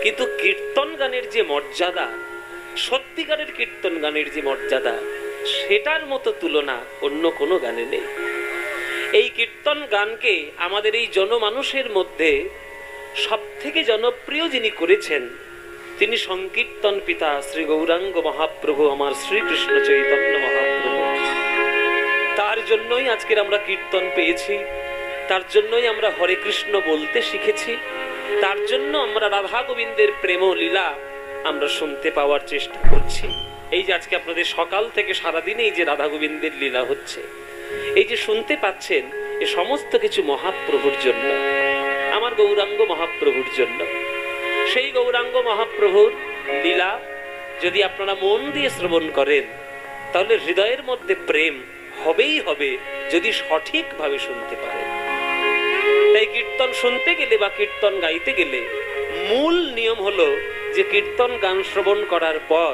কিন্তু কীর্তন গানের যে মর্যাদা, সত্যিকারের কীর্তন গানের যে মর্যাদা, সেটার মতো তুলনা অন্য কোনো গানে নেই। এই কীর্তন গানকে আমাদের এই জনমানুষের মধ্যে সব থেকে জনপ্রিয় যিনি করেছেন, তিনি সংকীর্তন পিতা শ্রী গৌরাঙ্গ মহাপ্রভু, আমার শ্রীকৃষ্ণ চৈতন্য মহাপ্রভু। তার জন্যই আজকের আমরা কীর্তন পেয়েছি, তার জন্যই আমরা হরে কৃষ্ণ বলতে শিখেছি, তার জন্য আমরা রাধা গোবিন্দের প্রেম লীলা আমরা শুনতে পাওয়ার চেষ্টা করছি। এই যে আজকে আপনাদের সকাল থেকে সারাদিন এই যে রাধা গোবিন্দের লীলা হচ্ছে, এই যে শুনতে পাচ্ছেন, এ সমস্ত কিছু মহাপ্রভুর জন্য, আমার গৌরাঙ্গ মহাপ্রভুর জন্য। সেই গৌরাঙ্গ মহাপ্রভুর লীলা যদি আপনারা মন দিয়ে শ্রবণ করেন, তাহলে হৃদয়ের মধ্যে প্রেম হবেই হবে, যদি সঠিকভাবে শুনতে পারেন। তাই কীর্তন শুনতে গেলে বা কীর্তন গাইতে গেলে মূল নিয়ম হলো যে কীর্তন গান শ্রবণ করার পর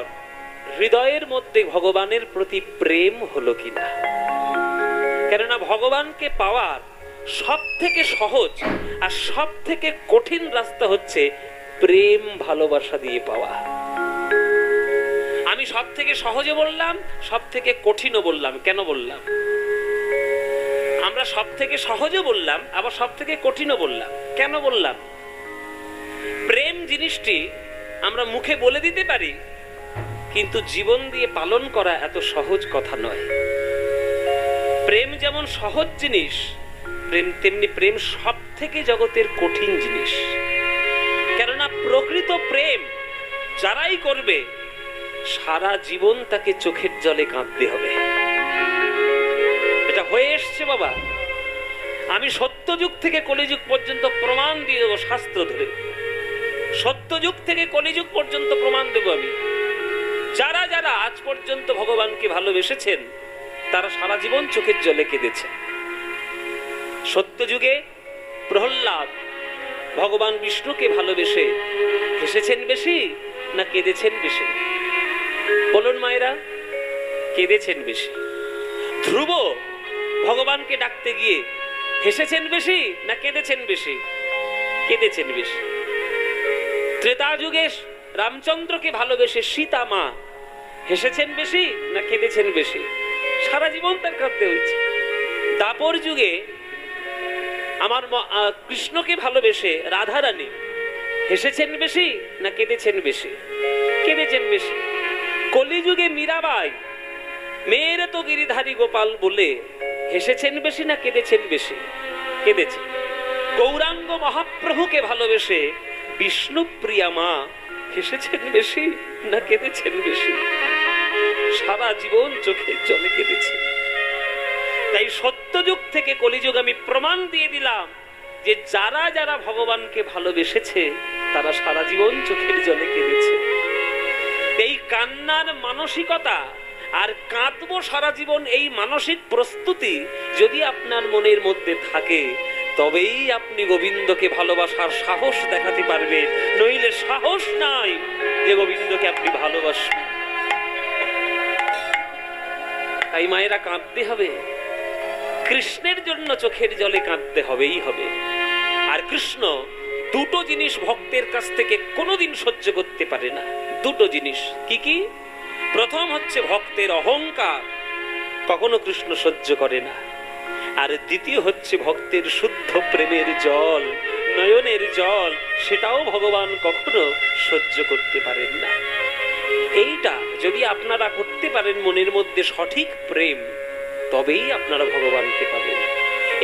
হৃদয়ের মধ্যে ভগবানের প্রতি প্রেম হলো কিনা। কেননা ভগবানকে পাওয়ার সব থেকে সহজ আর সব থেকে কঠিন রাস্তা হচ্ছে প্রেম ভালোবাসা দিয়ে পাওয়া। আমি সব থেকে সহজে বললাম, সব থেকে কঠিনও বললাম। কেন বললাম? আমরা সব থেকে সহজে বললাম, আবার সব থেকে কঠিনও বললাম। কেন বললাম? প্রেম জিনিসটি আমরা মুখে বলে দিতে পারি, কিন্তু জীবন দিয়ে পালন করা এত সহজ কথা নয়। প্রেম যেমন সহজ জিনিস, তেমনি প্রেম সব থেকে জগতের কঠিন জিনিস। কেননা প্রকৃত প্রেম যারাই করবে, সারা জীবন তাকে চোখের জলে কাঁদতে হবে। এটা হয়ে এসছে বাবা। আমি সত্যযুগ থেকে কলিযুগ পর্যন্ত প্রমাণ দিয়ে দেবো শাস্ত্র ধরে। সত্যযুগ থেকে কলিযুগ পর্যন্ত প্রমাণ দেব আমি। যারা যারা আজ পর্যন্ত ভগবানকে ভালোবেসেছেন, তারা সারা জীবন চোখের জলে কেঁদেছে। সত্যযুগে প্রহ্লাদ ভগবান বিষ্ণুকে ভালোবেসে হেসেছেন বেশি না কেঁদেছেন বেশি? বলুন মায়েরা, কেঁদেছেন বেশি। ধ্রুব ভগবানকে ডাকতে গিয়ে হেসেছেন বেশি না কেঁদেছেন বেশি? কেঁদেছেন বেশি। ত্রেতা যুগে রামচন্দ্রকে ভালোবেসে সীতা মা হেসেছেন বেশি না কেঁদেছেন বেশি? সারা জীবন তার কাঁদতে হয়েছে। দাপর যুগে আমার কৃষ্ণকে ভালোবেসে রাধা রানী হেসেছেন বেশি না কেঁদেছেন বেশি? কেঁদেছেন বেশি। কলিযুগে মীরাবাই মেয়েরে তো গিরিধারী গোপাল বলে হেসেছেন বেশি না কেঁদেছেন বেশি? কেঁদেছেন। গৌরাঙ্গ মহাপ্রভুকে ভালোবেসে বিষ্ণুপ্রিয়া মা হেসেছেন বেশি না কেঁদেছেন বেশি? সারা জীবন চোখের জলে কেঁদেছে। তাই সত্যযুগ থেকে কলিযুগ আমি প্রমাণ দিয়ে দিলাম যে যারা যারা ভগবানকে ভালোবেসেছে, তারা সারা জীবন চোখের জলে কেঁদেছে। এই কান্নার মানসিকতা আর কাঁদবো সারা জীবন, এই মানসিক প্রস্তুতি যদি আপনার মনের মধ্যে থাকে, তবেই আপনি গোবিন্দকে ভালোবাসার সাহস দেখাতে পারবেন। নইলে সাহস নাই যে গোবিন্দকে আপনি ভালোবাসবেন। তাই মায়েরা কাঁদতে হবে, কৃষ্ণের জন্য চোখের জলে কাঁদতে হবেই হবে। আর কৃষ্ণ দুটো জিনিস ভক্তের কাছ থেকে কোনোদিন সহ্য করতে পারে না। দুটো জিনিস কি কি? প্রথম হচ্ছে ভক্তের অহংকার, কখনো কৃষ্ণ সহ্য করে না। আর দ্বিতীয় হচ্ছে ভক্তের শুদ্ধ প্রেমের জল, নয়নের জল, সেটাও ভগবান কখনো সহ্য করতে পারেন না। এইটা যদি আপনারা করতে পারেন, মনের মধ্যে সঠিক প্রেম, তবেই আপনারা ভগবানকে পাবেন।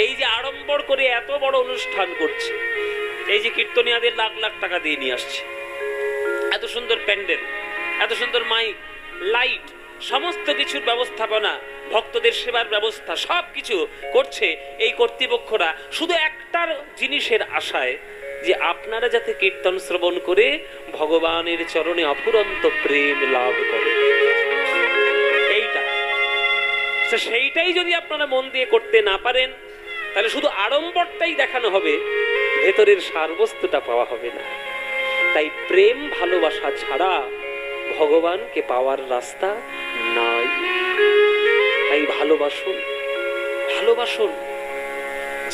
এই যে আড়ম্বর করে এত বড় অনুষ্ঠান করছে, এই যে কীর্তনিয়াদের লাখ লাখ টাকা দিয়ে নিয়ে আসছে, এত সুন্দর প্যান্ডেল, এত সুন্দর মাইক, লাইট, সমস্ত কিছুর ব্যবস্থাপনা, ভক্তদের সেবার ব্যবস্থা, সবকিছু করছে এই কর্তৃপক্ষরা শুধু একটার জিনিসের আশায়, যে আপনারা যাতে কীর্তন শ্রবণ করে ভগবানের চরণে অফুরন্ত প্রেম লাভ করে। এইটা, সেইটাই যদি আপনারা মন দিয়ে করতে না পারেন, তাহলে শুধু আড়ম্বরটাই দেখানো হবে, ভেতরের সারবস্তুটা পাওয়া হবে না। তাই প্রেম ভালোবাসা ছাড়া ভগবানকে পাওয়ার রাস্তা নাই। তাই ভালোবাসুন, ভালোবাসুন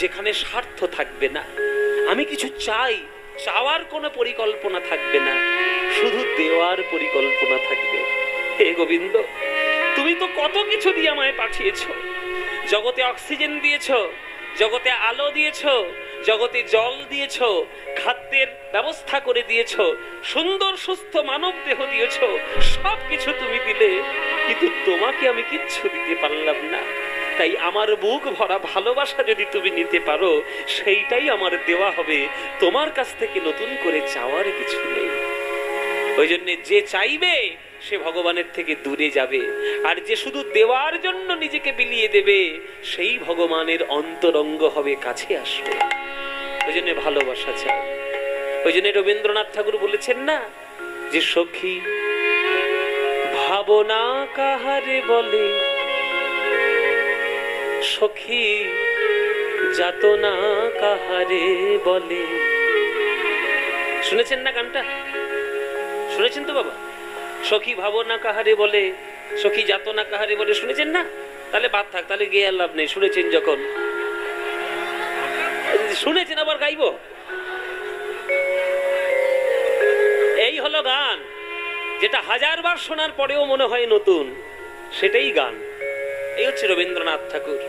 যেখানে স্বার্থ থাকবে না। আমি কিছু চাই চাওয়ার কোনো পরিকল্পনা থাকবে না, শুধু দেওয়ার পরিকল্পনা থাকবে। হে গোবিন্দ, তুমি তো কত কিছু দিয়ে আমায় পাঠিয়েছো। জগতে অক্সিজেন দিয়েছো, জগতে আলো দিয়েছো, জগতে জল দিয়েছো, খাদ্যের ব্যবস্থা করে দিয়েছো, সুন্দর সুস্থ মানব দেহ দিয়েছো, সবকিছু তুমি দিলে, কিন্তু তোমাকে আমি কিচ্ছু দিতে পারলাম না। তাই আমার বুক ভরা ভালোবাসা যদি তুমি নিতে পারো, সেইটাই আমার দেওয়া হবে। তোমার কাছ থেকে নতুন করে চাওয়ার কিছু নেই। ওই জন্য যে চাইবে সে ভগবানের থেকে দূরে যাবে, আর যে শুধু দেওয়ার জন্য নিজেকে বিলিয়ে দেবে সেই ভগবানের অন্তরঙ্গ হবে, কাছে আসবে। ওই জন্য ভালোবাসা চাই। ওই জন্য রবীন্দ্রনাথ ঠাকুর বলেছেন না যে সখী ভাবনা কাহারে বলে, সখী যাতনা কাহারে বলে। শুনেছেন না গানটা? শুনেছেন তো বাবা? সখী ভাবনা কাহারে বলে, সখী যাতনা কাহারে বলে, শুনেছেন না? তাহলে বাদ থাক, তাহলে গিয়ে লাভ নেই। শুনেছেন যখন, শুনেছেন আবার গাইবো? এই হলো গান, যেটা হাজারবার শোনার পরেও মনে হয় নতুন, সেটাই গান। এই হচ্ছে রবীন্দ্রনাথ ঠাকুর।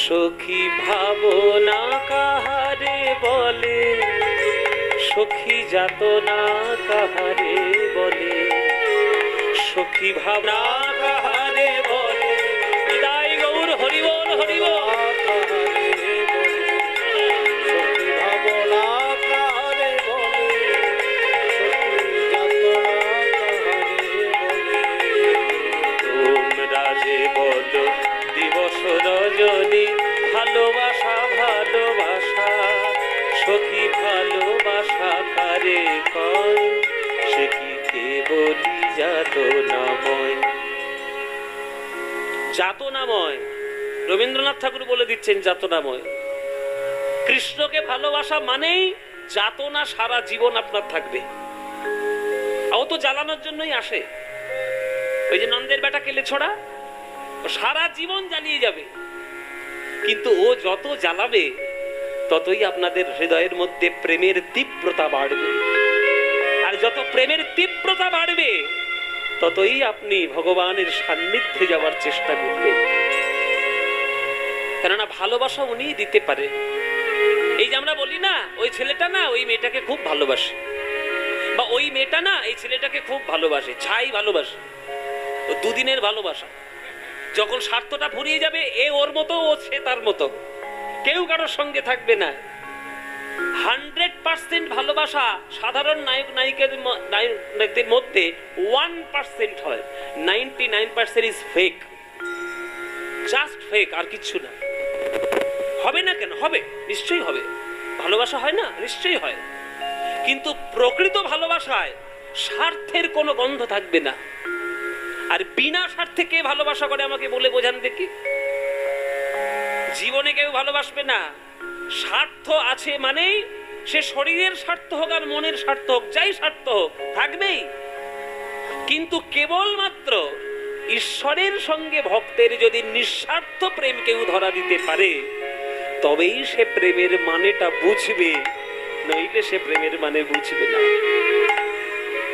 সখী ভাবনা কাহারে বলে, সখী যাতনা কাহারে বলে, সখী ভাবনা কাহারে বলে। বিদায় গৌর, হরিবল হরিবল। রজনী ভালোবাসা ভালোবাসা, সখী ভালোবাসা কারে কর, সে কি কেবলি যাতনাময়। যাতনাময় রবীন্দ্রনাথ ঠাকুর বলে দিচ্ছেন, যাতনাময়। কৃষ্ণকে ভালোবাসা মানেই যাতনা সারা জীবন আপনার থাকবে। ও তো জ্বালানোর জন্যই আসে। ওই যে নন্দের বেটা কেলে ছড়া, সারা জীবন জ্বালিয়ে যাবে, কিন্তু ও যত জ্বালাবে ততই আপনাদের হৃদয়ের মধ্যে প্রেমের তীব্রতা বাড়বে। আর যত প্রেমের তীব্রতা বাড়বে ততই আপনি ভগবানের সান্নিধ্যে যাওয়ার চেষ্টা করবেন। কেননা ভালোবাসা উনি দিতে পারে। এই যে আমরা বলি না, ওই ছেলেটা না ওই মেয়েটাকে খুব ভালোবাসে, বা ওই মেয়েটা না এই ছেলেটাকে খুব ভালোবাসে, ছাই ভালোবাসে। ও দুদিনের ভালোবাসা, যখন স্বার্থটা ফুরিয়ে যাবে, এ ওর মতো, ও সে তার মতো, কেউ কারোর সঙ্গে থাকবে না। 100% ভালোবাসা সাধারণ নায়ক নায়িকাদের মধ্যে 1% হয়। 99% ইজ ফেক, জাস্ট ফেক, আর কিচ্ছু না। হবে না কেন? হবে, নিশ্চয়ই হবে। ভালোবাসা হয় না? নিশ্চয়ই হয়। কিন্তু প্রকৃত ভালোবাসায় স্বার্থের কোনো গন্ধ থাকবে না। আর বিনা স্বার্থে কে ভালোবাসা করে আমাকে বলে বোঝান দেখি। জীবনে কেউ ভালোবাসবে না। স্বার্থ আছে মানেই সে শরীরের স্বার্থ হোক আর মনের স্বার্থ হোক, যাই স্বার্থ হোক, থাকবেই। কিন্তু কেবলমাত্র ঈশ্বরের সঙ্গে ভক্তের যদি নিঃস্বার্থ প্রেম কেউ ধরা দিতে পারে, তবেই সে প্রেমের মানেটা বুঝবে, নইলে সে প্রেমের মানে বুঝবে না।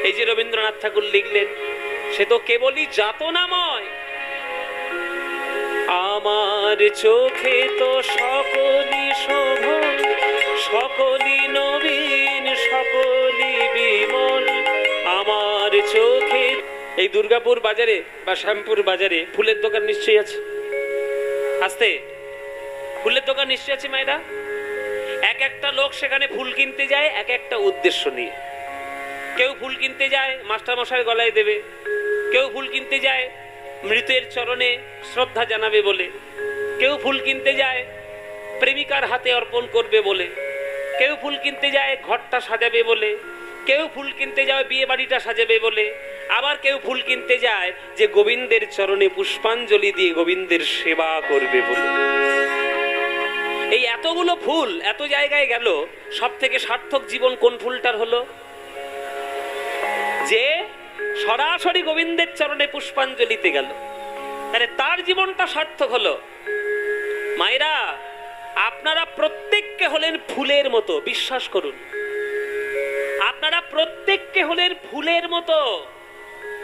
এই যে রবীন্দ্রনাথ ঠাকুর লিখলেন, সে তো কেবলই যাতনাময়। আমার চোখে তো সকলই শোভন, সকলই নবীন, সকলই বিমল। আমার চোখে, এই দুর্গাপুর বাজারে বা শ্যামপুর বাজারে ফুলের দোকান নিশ্চয়ই আছে, আসতে ফুলের দোকান নিশ্চয়ই আছে মায়েরা। এক একটা লোক সেখানে ফুল কিনতে যায় এক একটা উদ্দেশ্য নিয়ে। কেউ ফুল কিনতে যায় মাস্টার মশাই গলায় দেবে, কেউ ফুল কিনতে যায় মৃতের চরণে শ্রদ্ধা জানাবে বলে, কেউ ফুল কিনতে যায় প্রেমিকার হাতে অর্পণ করবে বলে, কেউ ফুল কিনতে যায় ঘরটা সাজাবে বলে, কেউ ফুল কিনতে যায় বিয়ে বাড়িটা সাজাবে বলে, আবার কেউ ফুল কিনতে যায় যে গোবিন্দের চরণে পুষ্পাঞ্জলি দিয়ে গোবিন্দের সেবা করবে বলে। এই এতগুলো ফুল এত জায়গায় গেল, সব থেকে সার্থক জীবন কোন ফুলটার হলো? যে সরাসরি গোবিন্দের চরণে পুষ্পাঞ্জলিতে গেল, তাহলে তার জীবনটা সার্থক হলো। মায়েরা, আপনারা প্রত্যেককে হলেন ফুলের মতো, বিশ্বাস করুন। প্রত্যেককে হলেন ফুলের মতো,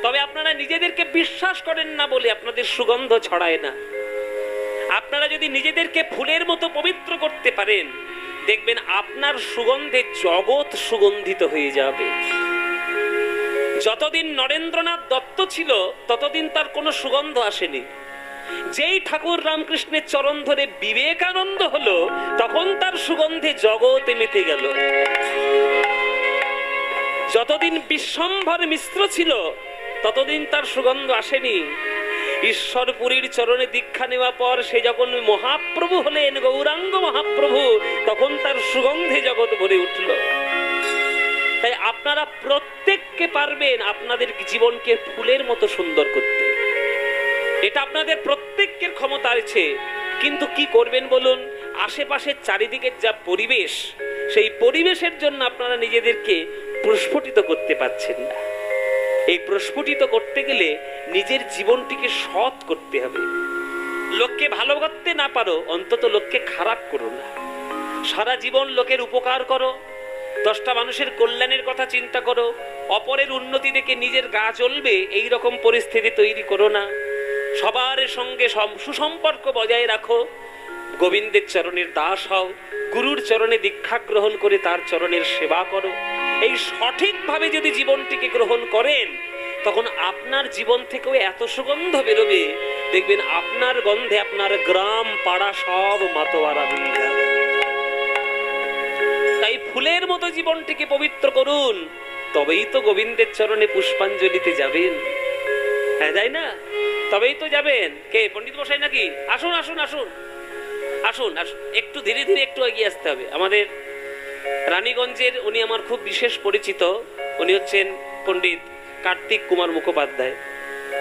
তবে আপনারা নিজেদেরকে বিশ্বাস করেন না বলে আপনাদের সুগন্ধ ছড়ায় না। আপনারা যদি নিজেদেরকে ফুলের মতো পবিত্র করতে পারেন, দেখবেন আপনার সুগন্ধে জগৎ সুগন্ধিত হয়ে যাবে। যতদিন নরেন্দ্রনাথ দত্ত ছিল ততদিন তার কোনো সুগন্ধ আসেনি। যেই ঠাকুর রামকৃষ্ণের চরণ ধরে বিবেকানন্দ হলো, তখন তার সুগন্ধে জগৎ মেতে গেল। যতদিন বিশ্বম্ভর মিশ্র ছিল ততদিন তার সুগন্ধ আসেনি। ঈশ্বরপুরীর চরণে দীক্ষা নেওয়া পর সে যখন মহাপ্রভু হলেন, গৌরাঙ্গ মহাপ্রভু, তখন তার সুগন্ধে জগৎ ভরে উঠল। তাই আপনারা প্রত্যেককে পারবেন আপনাদের জীবনকে ফুলের মতো সুন্দর করতে, এটা আপনাদের প্রত্যেকের ক্ষমতা আছে। কিন্তু কি করবেন বলুন? আশেপাশের চারিদিকের যা পরিবেশ, সেই পরিবেশের জন্য আপনারা নিজেদেরকে প্রস্ফুটিত করতে পারছেন না। এই প্রস্ফুটিত করতে গেলে নিজের জীবনটিকে সৎ করতে হবে। লোককে ভালো করতে না পারো, অন্তত লোককে খারাপ করো না। সারা জীবন লোকের উপকার করো, 10টা মানুষের কল্যাণের কথা চিন্তা করো, অপরের উন্নতি দেখে নিজের গা জ্বলবে এই রকম পরিস্থিতি তৈরি করো না। সবার সঙ্গে সুসম্পর্ক বজায় রাখো, গোবিন্দের চরণের দাস হও, গুরুর চরণে দীক্ষা গ্রহণ করে তার চরণের সেবা করো। এই সঠিকভাবে যদি জীবনটিকে গ্রহণ করেন, তখন আপনার জীবন থেকেও এত সুগন্ধ বেরোবে, দেখবেন আপনার গন্ধে আপনার গ্রাম পাড়া সব মাতোয়ারা হয়ে যাবে। তাই ফুলের মতো জীবনটিকে পবিত্র করুন, তবেই তো গোবিন্দের চরণে পুষ্পাঞ্জলিতে যাবেন। হ্যাঁ, তাই না? তবেই তো যাবেন। কে পণ্ডিত মশাই নাকি? আসুন আসুন আসুন আসুন আসুন, একটু ধীরে ধীরে একটু এগিয়ে আসতে হবে। আমাদের রানীগঞ্জের উনি আমার খুব বিশেষ পরিচিত, উনি হচ্ছেন পণ্ডিত কার্তিক কুমার মুখোপাধ্যায়।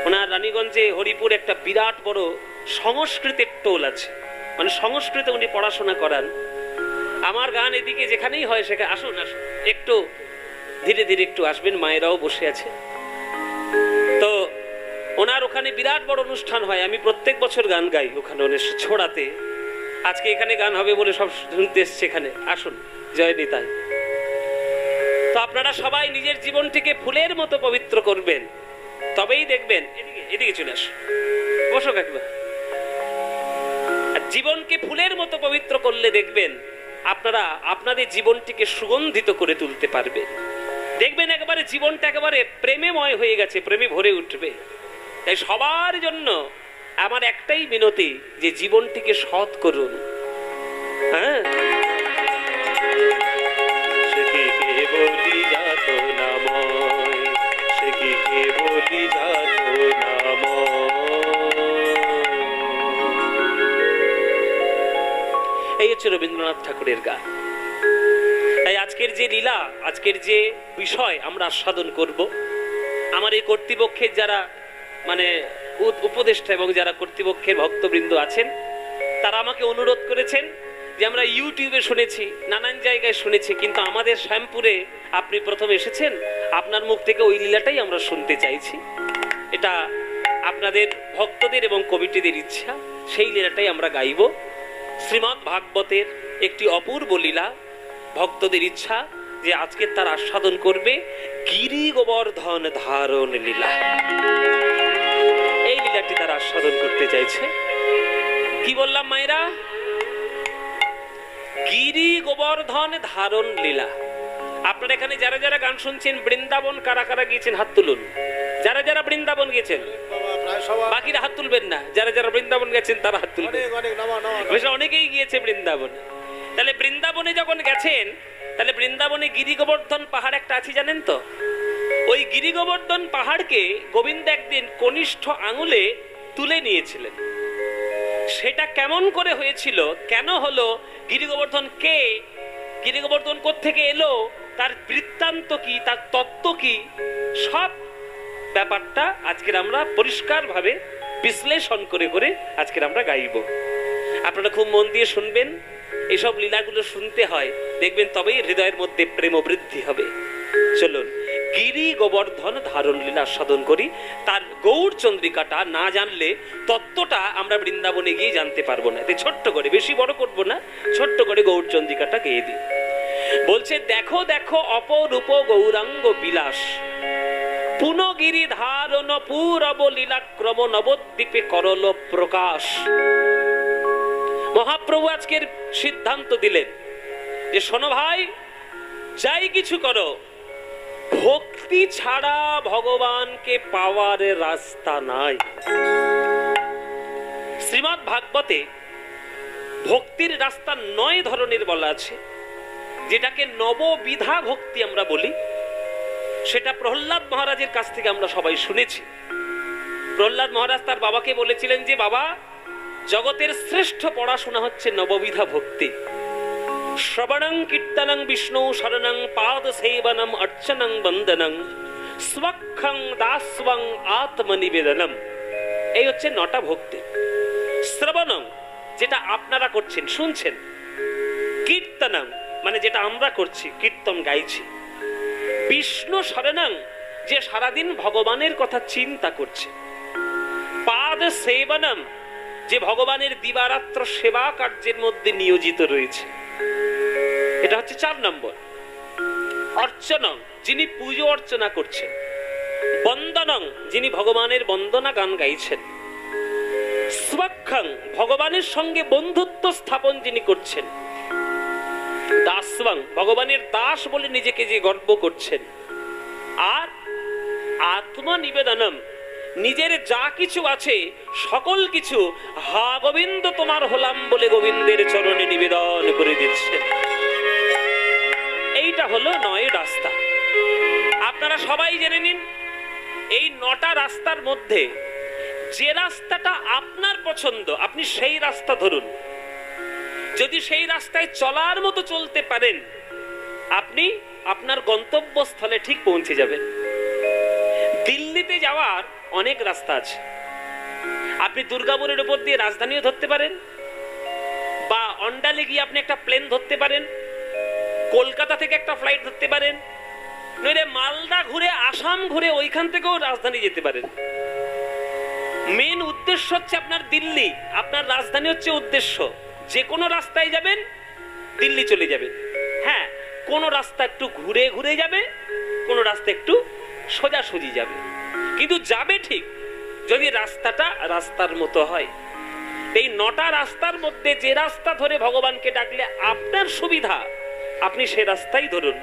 ওনার রানীগঞ্জে হরিপুর একটা বিরাট বড় সংস্কৃতের টোল আছে, মানে সংস্কৃতে উনি পড়াশোনা করান। আমার গান এদিকে যেখানেই হয় সেখানে আসুন আসুন, একটু ধীরে ধীরে একটু আসবেন, মায়েরাও বসে আছে। তো ওনার ওখানে বিরাট বড় অনুষ্ঠান হয়, আমি প্রত্যেক বছর গান গাই ওখানে, ওনার ছোড়াতে। আজকে এখানে গান হবে বলে সব শুনতে এসছে এখানে। আসুন, জয় নিতাই। তো আপনারা সবাই নিজের জীবনটিকে ফুলের মতো পবিত্র করবেন, তবেই দেখবেন। এদিকে এদিকে চলে আসুন, বসো কাকিমা। জীবনকে ফুলের মতো পবিত্র করলে দেখবেন আপনারা আপনাদের জীবনটিকে সুগন্ধিত করে তুলতে পারবেন। দেখবেন একেবারে জীবনটা একেবারে প্রেমেময় হয়ে গেছে, প্রেমে ভরে উঠবে। তাই সবার জন্য আমার একটাই মিনতি, যে জীবনটিকে সৎ করুন। হ্যাঁ, সে কি কেবলি যাত নাময়, সে কি কেবলি যাত নাময়। এই হচ্ছে রবীন্দ্রনাথ ঠাকুরের গান। তাই আজকের যে লীলা, আজকের যে বিষয় আমরা আস্বাদন করব, আমার এই কর্তৃপক্ষের যারা মানে উপদেষ্টা এবং যারা কর্তৃপক্ষের ভক্তবৃন্দ আছেন, তারা আমাকে অনুরোধ করেছেন যে আমরা ইউটিউবে শুনেছি, নানান জায়গায় শুনেছি, কিন্তু আমাদের শ্যামপুরে আপনি প্রথম এসেছেন, আপনার মুখ থেকে ওই লীলাটাই আমরা শুনতে চাইছি। এটা আপনাদের ভক্তদের এবং কমিটিদের ইচ্ছা, সেই লীলাটাই আমরা গাইব। শ্রীমদ্ ভাগবতের একটি অপূর্ব লীলা, ভক্তদের ইচ্ছা যে আজকে তার আস্বাদন করবে গিরি গোবর্ধন ধারণ লীলা। এই লীলাটি তারা আস্বাদন করতে চাইছে। কি বললাম মায়েরা? গিরি গোবর্ধন ধারণ লীলা। আপনারা এখানে যারা যারা গান শুনছেন, বৃন্দাবন কারা কারা গিয়েছেন হাত তুলুন। যারা যারা বৃন্দাবন গেছেন, বাকিরা হাত তুলবেন না। যারা যারা বৃন্দাবন গেছেন তারা হাত তুলবেন। অনেকেই গিয়েছে বৃন্দাবনে। তাহলে বৃন্দাবনে যখন গেছেন, তাহলে বৃন্দাবনে গিরি গোবর্ধন পাহাড় একটা আছে, জানেন তো? ওই গিরি গোবর্ধন পাহাড়কে গোবিন্দ একদিন কনিষ্ঠ আঙুলে তুলে নিয়েছিলেন। সেটা কেমন করে হয়েছিল, কেন হলো, গিরি গোবর্ধন কে, গিরি গোবর্ধন কোত্থেকে এলো, তার বৃত্তান্ত কি, তার তত্ত্ব কি, সব ব্যাপারটা আজকের আমরা পরিষ্কার ভাবে বিশ্লেষণ করে করে আজকের আমরা গাইব। আপনারা খুব মন দিয়ে শুনবেন। এসব লীলাগুলো শুনতে হয়, দেখবেন তবেই হৃদয়ের মধ্যে প্রেম বৃদ্ধি হবে। চলুন গিরি গোবর্ধন ধারণ লীলা আস্বাদন করি। তার গৌড় চন্দ্রিকাটা না জানলে তত্ত্বটা আমরা বৃন্দাবনে গিয়ে জানতে পারবো না। তাই ছোট্ট করে, বেশি বড় করবো না, ছোট্ট করে গৌড় চন্দ্রিকাটা গেয়ে দিই। বলছে দেখো দেখো অপরূপ গৌরাঙ্গ বিলাস, পুনগিরি ধারণ পূরব লীলাক্রম নবদ্বীপে করল প্রকাশ। মহাপ্রভু আজকের সিদ্ধান্ত দিলেন যে শোনো ভাই, যাই কিছু করো, ভক্তি ছাড়া ভগবানকে পাওয়ার রাস্তা নাই। শ্রীমদ্ ভাগবতে ভক্তির রাস্তা 9 ধরনের বলা আছে, যেটাকে নববিধা ভক্তি আমরা বলি। সেটা প্রহ্লাদ মহারাজের কাছ থেকে আমরা সবাই শুনেছি। প্রহ্লাদ মহারাজ তার বাবাকে বলেছিলেন যে বাবা, জগতের শ্রেষ্ঠ পড়াশোনা হচ্ছে নববিধা ভক্তি। শ্রবণং কীর্তনং বিষ্ণু শরণং পাদ সেবনম অর্চনং বন্দনং স্বক্ষং দাস্বং আত্মনিবেদনম। এই হচ্ছে 9টা ভক্তি। শ্রবণং, যেটা আপনারা করছেন, শুনছেন। কীর্তনং, মানে যেটা আমরা করছি, কীর্তন গাইছি। বিষ্ণু শরণং, যে সারাদিন ভগবানের কথা চিন্তা করছে। পাদ সেবনম, যে ভগবানের দিবারাত্র সেবা কার্যের মধ্যে নিয়োজিত রয়েছে। এটা হচ্ছে 4 নম্বর। অর্চনং, যিনি পুজো অর্চনা করছেন। বন্দনং, যিনি ভগবানের বন্দনা গান গাইছেন। স্বক্ষং, ভগবানের সঙ্গে বন্ধুত্ব স্থাপন যিনি করছেন। দাসবং, ভগবানের দাস বলে নিজেকে যে গর্ব করছেন। আর আত্মনিবেদনম, নিজের যা কিছু আছে সকল কিছু হা গোবিন্দ তোমার হলাম বলে গোবিন্দের চরণে নিবেদন করে দিচ্ছেন। এইটা হলো 9 রাস্তা। আপনারা সবাই জেনে নিন, এই 9টা রাস্তার মধ্যে যে রাস্তাটা আপনার পছন্দ, আপনি সেই রাস্তা ধরুন। যদি সেই রাস্তায় চলার মতো চলতে পারেন, আপনি আপনার গন্তব্যস্থলে ঠিক পৌঁছে যাবেন। দিল্লিতে যাওয়ার অনেক রাস্তা আছে। আপনি দুর্গাপুরের উপর দিয়ে রাজধানীও ধরতে পারেন, বা অন্ডালে গিয়ে আপনি একটা প্লেন ধরতে পারেন, কলকাতা থেকে একটা ফ্লাইট ধরতে পারেন, নইলে মালদা ঘুরে আসাম ঘুরে ওইখান থেকেও রাজধানী যেতে পারেন। মেন উদ্দেশ্য হচ্ছে আপনার দিল্লি, আপনার রাজধানী হচ্ছে উদ্দেশ্য। যে কোনো রাস্তায় যাবেন দিল্লি চলে যাবেন। হ্যাঁ, কোন রাস্তা একটু ঘুরে ঘুরে যাবে, কোন রাস্তা একটু সোজাসুজি যাবে, কিন্তু যাবে ঠিক, যদি রাস্তাটা রাস্তার মতো হয়। এই 9টা রাস্তার মধ্যে যে রাস্তা ধরে ভগবানকে ডাকলে আপনার সুবিধা, আপনি সে রাস্তাই ধরুন।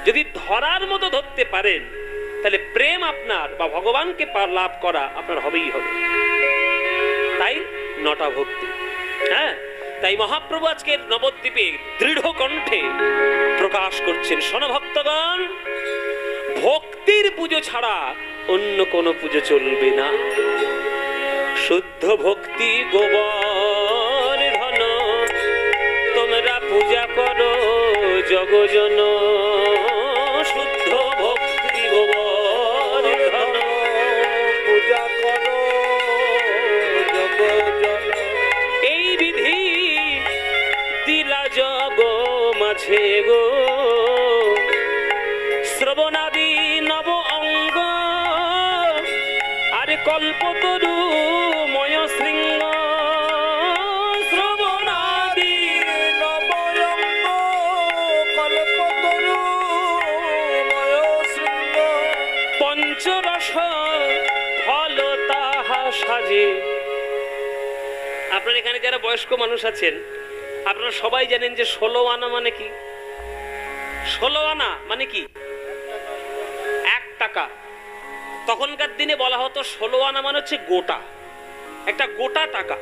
যদি ধরার মতো ধরতে পারেন, তাহলে প্রেম আপনার বা ভগবানকে লাভ করা আপনার হবেই হবে। তাই 9টা ভক্তি। হ্যাঁ, তাই মহাপ্রভু আজকের নবদ্বীপে দৃঢ় কণ্ঠে প্রকাশ করছেন, শোনো ভক্তগণ, ভক্তির পুজো ছাড়া অন্য কোন পুজো চলবে না। শুদ্ধ ভক্তি গোবর ধন, তোমরা পূজা করো জগজন। শুদ্ধ ভক্তি গোবর ধন, পূজা করো জগজন। এই বিধি দিলা জগ মাঝে গো, শ্রবণাদি নব অঙ্গ, আরে কল্পতরু ময় শৃঙ্গ। শ্রবণাদি নব অঙ্গ, কল্পতরু ময় শৃঙ্গ। পঞ্চরস ফল তাহা সাজে। আপনার এখানে যারা বয়স্ক মানুষ আছেন, আপনারা সবাই জানেন যে 16 আনা মানে কি? 16 আনা মানে কি? 1 টাকা। তখনকার দিনে বলা হতো 16 আনা মানে হচ্ছে গোটা, একটা গোটা টাকা,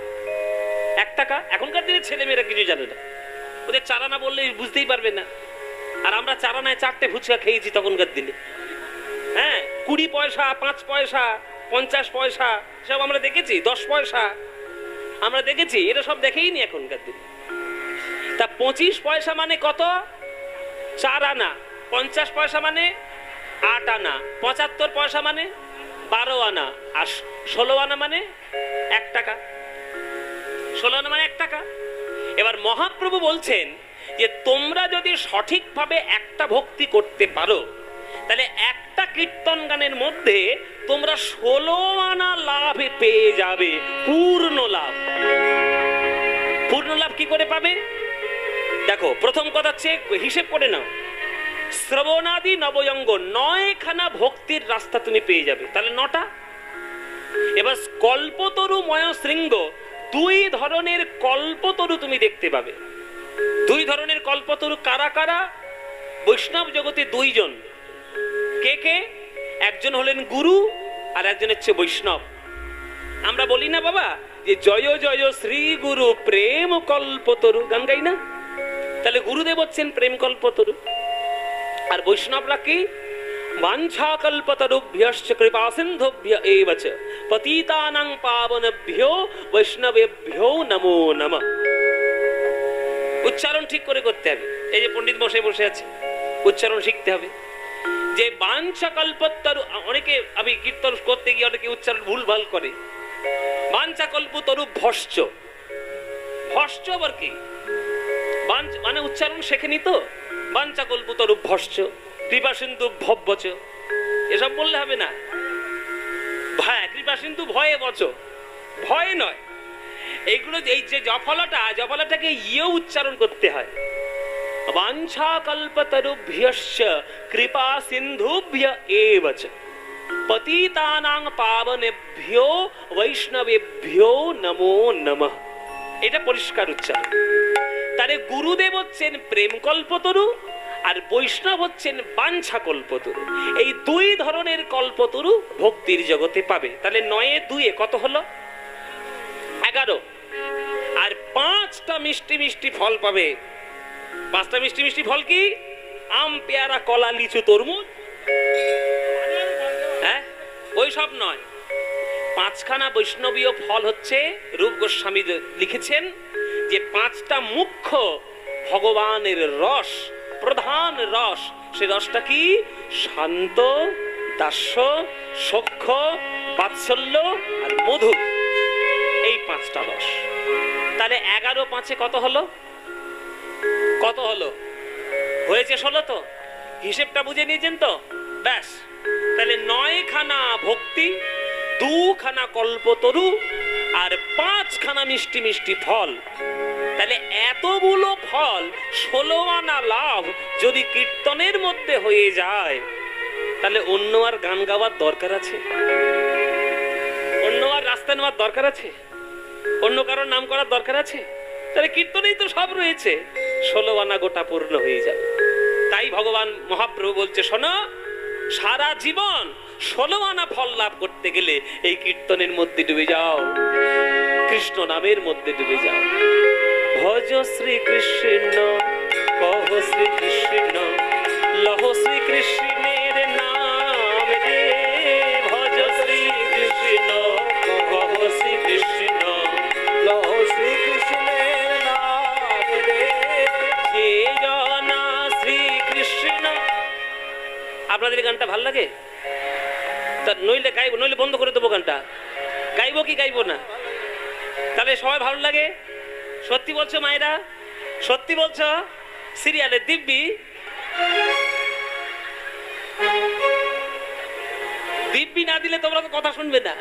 1 টাকা। এখনকার দিনে ছেলেমেয়েরা কিছু জানে না, ওদের 4 আনা বললে বুঝতেই পারবে না। আর আমরা 4 আনায় 4টে ফুচকা খেয়েছি তখনকার দিনে। হ্যাঁ, 20 পয়সা, 5 পয়সা, 50 পয়সা সব আমরা দেখেছি, 10 পয়সা আমরা দেখেছি, এটা সব দেখেই নি এখনকার দিনে। তা 25 পয়সা মানে কত? 4 আনা। 50 পয়সা মানে 8 আনা। 75 পয়সা মানে 12 আনা। আর 16 আনা মানে 1 টাকা। 16 আনা মানে 1 টাকা। এবার মহাপ্রভু বলছেন যে তোমরা যদি সঠিকভাবে একটা ভক্তি করতে পারো, তাহলে একটা কীর্তন গানের মধ্যে তোমরা 16 আনা লাভ পেয়ে যাবে, পূর্ণ লাভ। পূর্ণ লাভ কি করে পাবে? দেখো প্রথম কথা হচ্ছে, হিসেব করে নাও, শ্রবণাদি নবয়ঙ্গ, 9খানা ভক্তির রাস্তা তুমি পেয়ে যাবে, তাহলে 9টা। এবার কল্পতরু ময় শৃঙ্গ, 2 ধরনের কল্পতরু তুমি দেখতে পাবে। 2 ধরনের কল্পতরু কারা কারা? বৈষ্ণব জগতে 2 জন। কে কে? একজন হলেন গুরু আর একজন হচ্ছে বৈষ্ণব। আমরা বলি না বাবা যে জয় জয় শ্রী গুরু প্রেম কল্পতরু, গান গাই না? তাহলে গুরুদেব হচ্ছেন প্রেম কল্পতরু, আর বৈষ্ণবরা কি? বাঞ্ছা কল্পতরুভ্যশ্চ কৃপা সিন্ধুভ্য এব চ পতিতানাং পাবনেভ্যো বৈষ্ণবেভ্যো নমো নমঃ। উচ্চারণ ঠিক করে করতে হবে। এই যে পণ্ডিত বসে বসে আছে, উচ্চারণ শিখতে হবে। যে বাঞ্ছা কল্পতরু, অনেকে আমি কীর্তন করতে গিয়ে অনেকে উচ্চারণ ভুলভাল করে। বাঞ্ছা কল্পতরু ভস্য, ভস্য আবার কি? মানে উচ্চারণ শেখেনি তো। বাঞ্ছা কল্পতরু ভস্য, কৃপা সিন্ধু ভব্বচ, এসব বললে হবে না। ভাই কৃপা সিন্ধু ভয়ে বচ, ভয় নয় এইগুলো। এই যে জফলাটা, জফলাটাকে ইয়ে উচ্চারণ করতে হয়। বাঞ্ছা কল্পতরুভ্যশ্চ কৃপা সিন্ধুভ্য এব চ পতিতানাং পাবনেভ্যো বৈষ্ণবেভ্যো নমো নমঃ। এটা পরিষ্কার উচ্চারণ। তারে গুরুদেব হচ্ছেন প্রেম কল্পতরু আর বৈষ্ণব হচ্ছেন বাঞ্ছা কল্পতরু। এই 2 ধরনের কল্পতরু ভক্তির জগতে পাবে। তাহলে 9 2 কত হলো? 11। আর 5টা মিষ্টি মিষ্টি ফল পাবে। 5টা মিষ্টি মিষ্টি ফল কি? আম, পেয়ারা, কলা, লিচু, তরমুজ। হ্যাঁ, ওই সব নয়। 5খানা বৈষ্ণবীয় ফল হচ্ছে, রূপ গোস্বামী লিখেছেন যে 5টা মুখ্য ভগবানের রস, প্রধান রস। সে রসটা কি? শান্ত, দাস্য, সখ্য, বাৎসল্য আর মধু। এই 5টা রস। তাহলে 11 5 কত হলো? কত হলো? হয়েছে 16 তো? হিসেবটা বুঝে নিয়েছেন তো? ব্যাস। তাহলে 9খানা ভক্তি, 2খানা কল্পতরু আর 5খানা মিষ্টি মিষ্টি ফল। তাহলে এতগুলো ফল, 16 আনা লাভ যদি কীর্তনের মধ্যে হয়ে যায়, তাহলে অন্য আর গান গাওয়ার দরকার আছে? অন্য আর রাস্তা নেওয়ার দরকার আছে? অন্য কারোর নাম করার দরকার আছে? তাহলে কীর্তনেই তো সব রয়েছে, 16 আনা গোটা পূর্ণ হয়ে যাবে। তাই ভগবান মহাপ্রভু বলছে, শোনো, সারা জীবন 16 আনা ফল লাভ করতে গেলে এই কীর্তনের মধ্যে ডুবে যাও, কৃষ্ণ নামের মধ্যে ডুবে যাও। ভজ শ্রী কৃষ্ণ, কহ শ্রী কৃষ্ণ, লহ শ্রী কৃষ্ণের নাম রে। ভজ শ্রী কৃষ্ণ, কহ শ্রী কৃষ্ণ, লহ শ্রী কৃষ্ণের নাম রে। যে জনা শ্রী কৃষ্ণ। আপনাদের গানটা ভাল লাগে? তা নইলে গাইব, নইলে বন্ধ করে দেবো গানটা। গাইবো কি গাইবো না? তাহলে সবাই ভালো লাগে? সত্যি বলছো মায়েরা? সত্যি বলছো? সিরিয়ালে দিব্যি, দিব্যি না দিলে তোমরা তো কথা শুনবে না।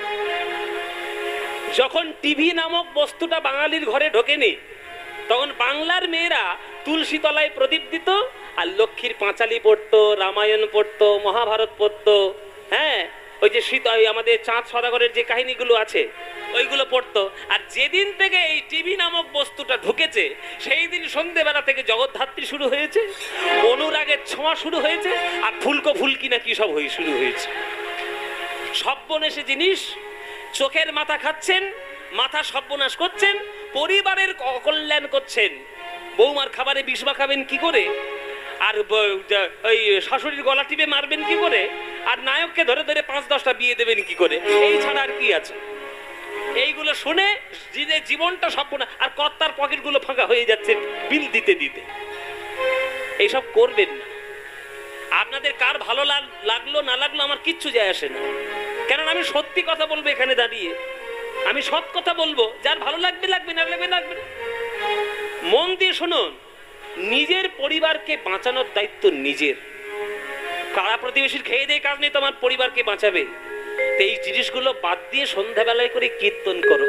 যখন টিভি নামক বস্তুটা বাঙালির ঘরে ঢোকেনি, তখন বাংলার মেয়েরা তুলসী তলায় প্রদীপ দিত আর লক্ষ্মীর পাঁচালি পড়তো, রামায়ণ পড়তো, মহাভারত পড়তো। হ্যাঁ, ওই যে আমাদের চাঁদ সদাগরের যে কাহিনীগুলো আছে ওইগুলো পড়তো। আর যেদিন থেকে এই টিভি নামক বস্তুটা ঢুকেছে, সেই দিন সন্ধ্যেবেলা থেকে জগদ্ধাত্রী শুরু হয়েছে, অনুরাগের ছোঁয়া শুরু হয়েছে, আর ফুলকো ফুলকি না কি সব হয়ে শুরু হয়েছে। সর্বনেশে জিনিস, চোখের মাথা খাচ্ছেন, মাথা সর্বনাশ করছেন, পরিবারের অকল্যাণ করছেন। বৌমার খাবারে বিষ মাখাবেন কি করে, আর ওই শাশুড়ির গলা টিপে মারবেন কি করে, আর নায়ককে ধরে ধরে 5-10টা বিয়ে দেবেন কি করে, এই ছাড়া আর কি আছে? এইগুলো শুনে জীবনটা সর্বনাশ, আর কর্তার পকেট গুলো ফাঁকা হয়ে যাচ্ছে বিল দিতে দিতে। এইসব করবেন না। আপনাদের কার ভালো লাগলো না লাগলো আমার কিচ্ছু যায় আসে না, কারণ আমি সত্যি কথা বলবো এখানে দাঁড়িয়ে। আমি সৎ কথা বলবো, যার ভালো লাগবে লাগবে, না লাগবে লাগবে না। মন দিয়ে শুনুন, নিজের পরিবারকে বাঁচানোর দায়িত্ব নিজের। কারা প্রতিবেশীর খেয়ে দিয়ে কাজ নেই, তোমার পরিবারকে বাঁচাবে। এই জিনিসগুলো বাদ দিয়ে সন্ধ্যাবেলায় করে কীর্তন করো,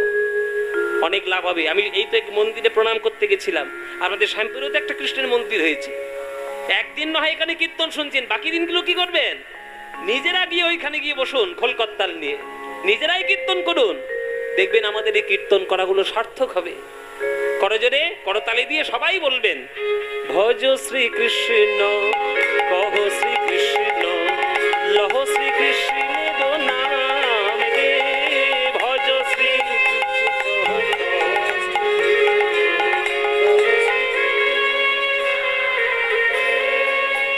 অনেক লাভ হবে। আমি এই তো এক মন্দিরে প্রণাম করতে গেছিলাম, আমাদের শ্যামপুরেও তো একটা কৃষ্ণের মন্দির হয়েছে। একদিন না হয় এখানে কীর্তন শুনছেন, বাকি দিনগুলো কি করবেন? নিজেরা গিয়ে ওইখানে গিয়ে বসুন, খোলকত্তাল নিয়ে নিজেরাই কীর্তন করুন, দেখবেন আমাদের এই কীর্তন করাগুলো সার্থক হবে। করজোরে করতালি দিয়ে সবাই বলবেন, ভজ শ্রীকৃষ্ণ, কহ শ্রীকৃষ্ণ, লহ শ্রীকৃষ্ণ নাম রে, ভজ শ্রী।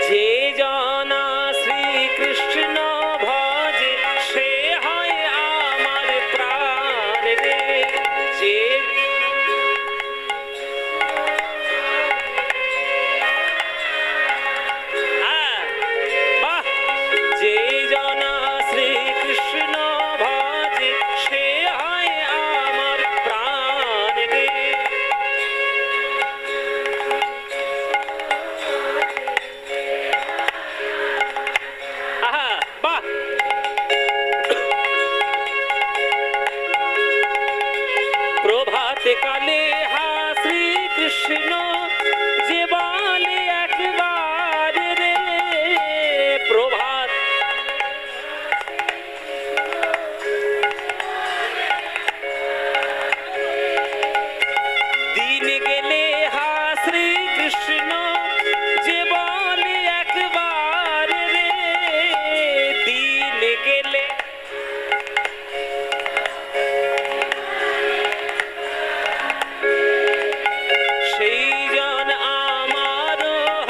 যে জনা শ্রীকৃষ্ণ ভজে সে হয় আমার প্রাণ রে। যে যে জনা শ্রীকৃষ্ণ ভজে সে হয় আমার প্রাণ রে। প্রভাতে কালে হা শ্রীকৃষ্ণ যে বলে একবার রে, প্রভাত দিন গেলে হা শ্রীকৃষ্ণ যে বলে একবার রে, দিন গেলে সেই জন আমার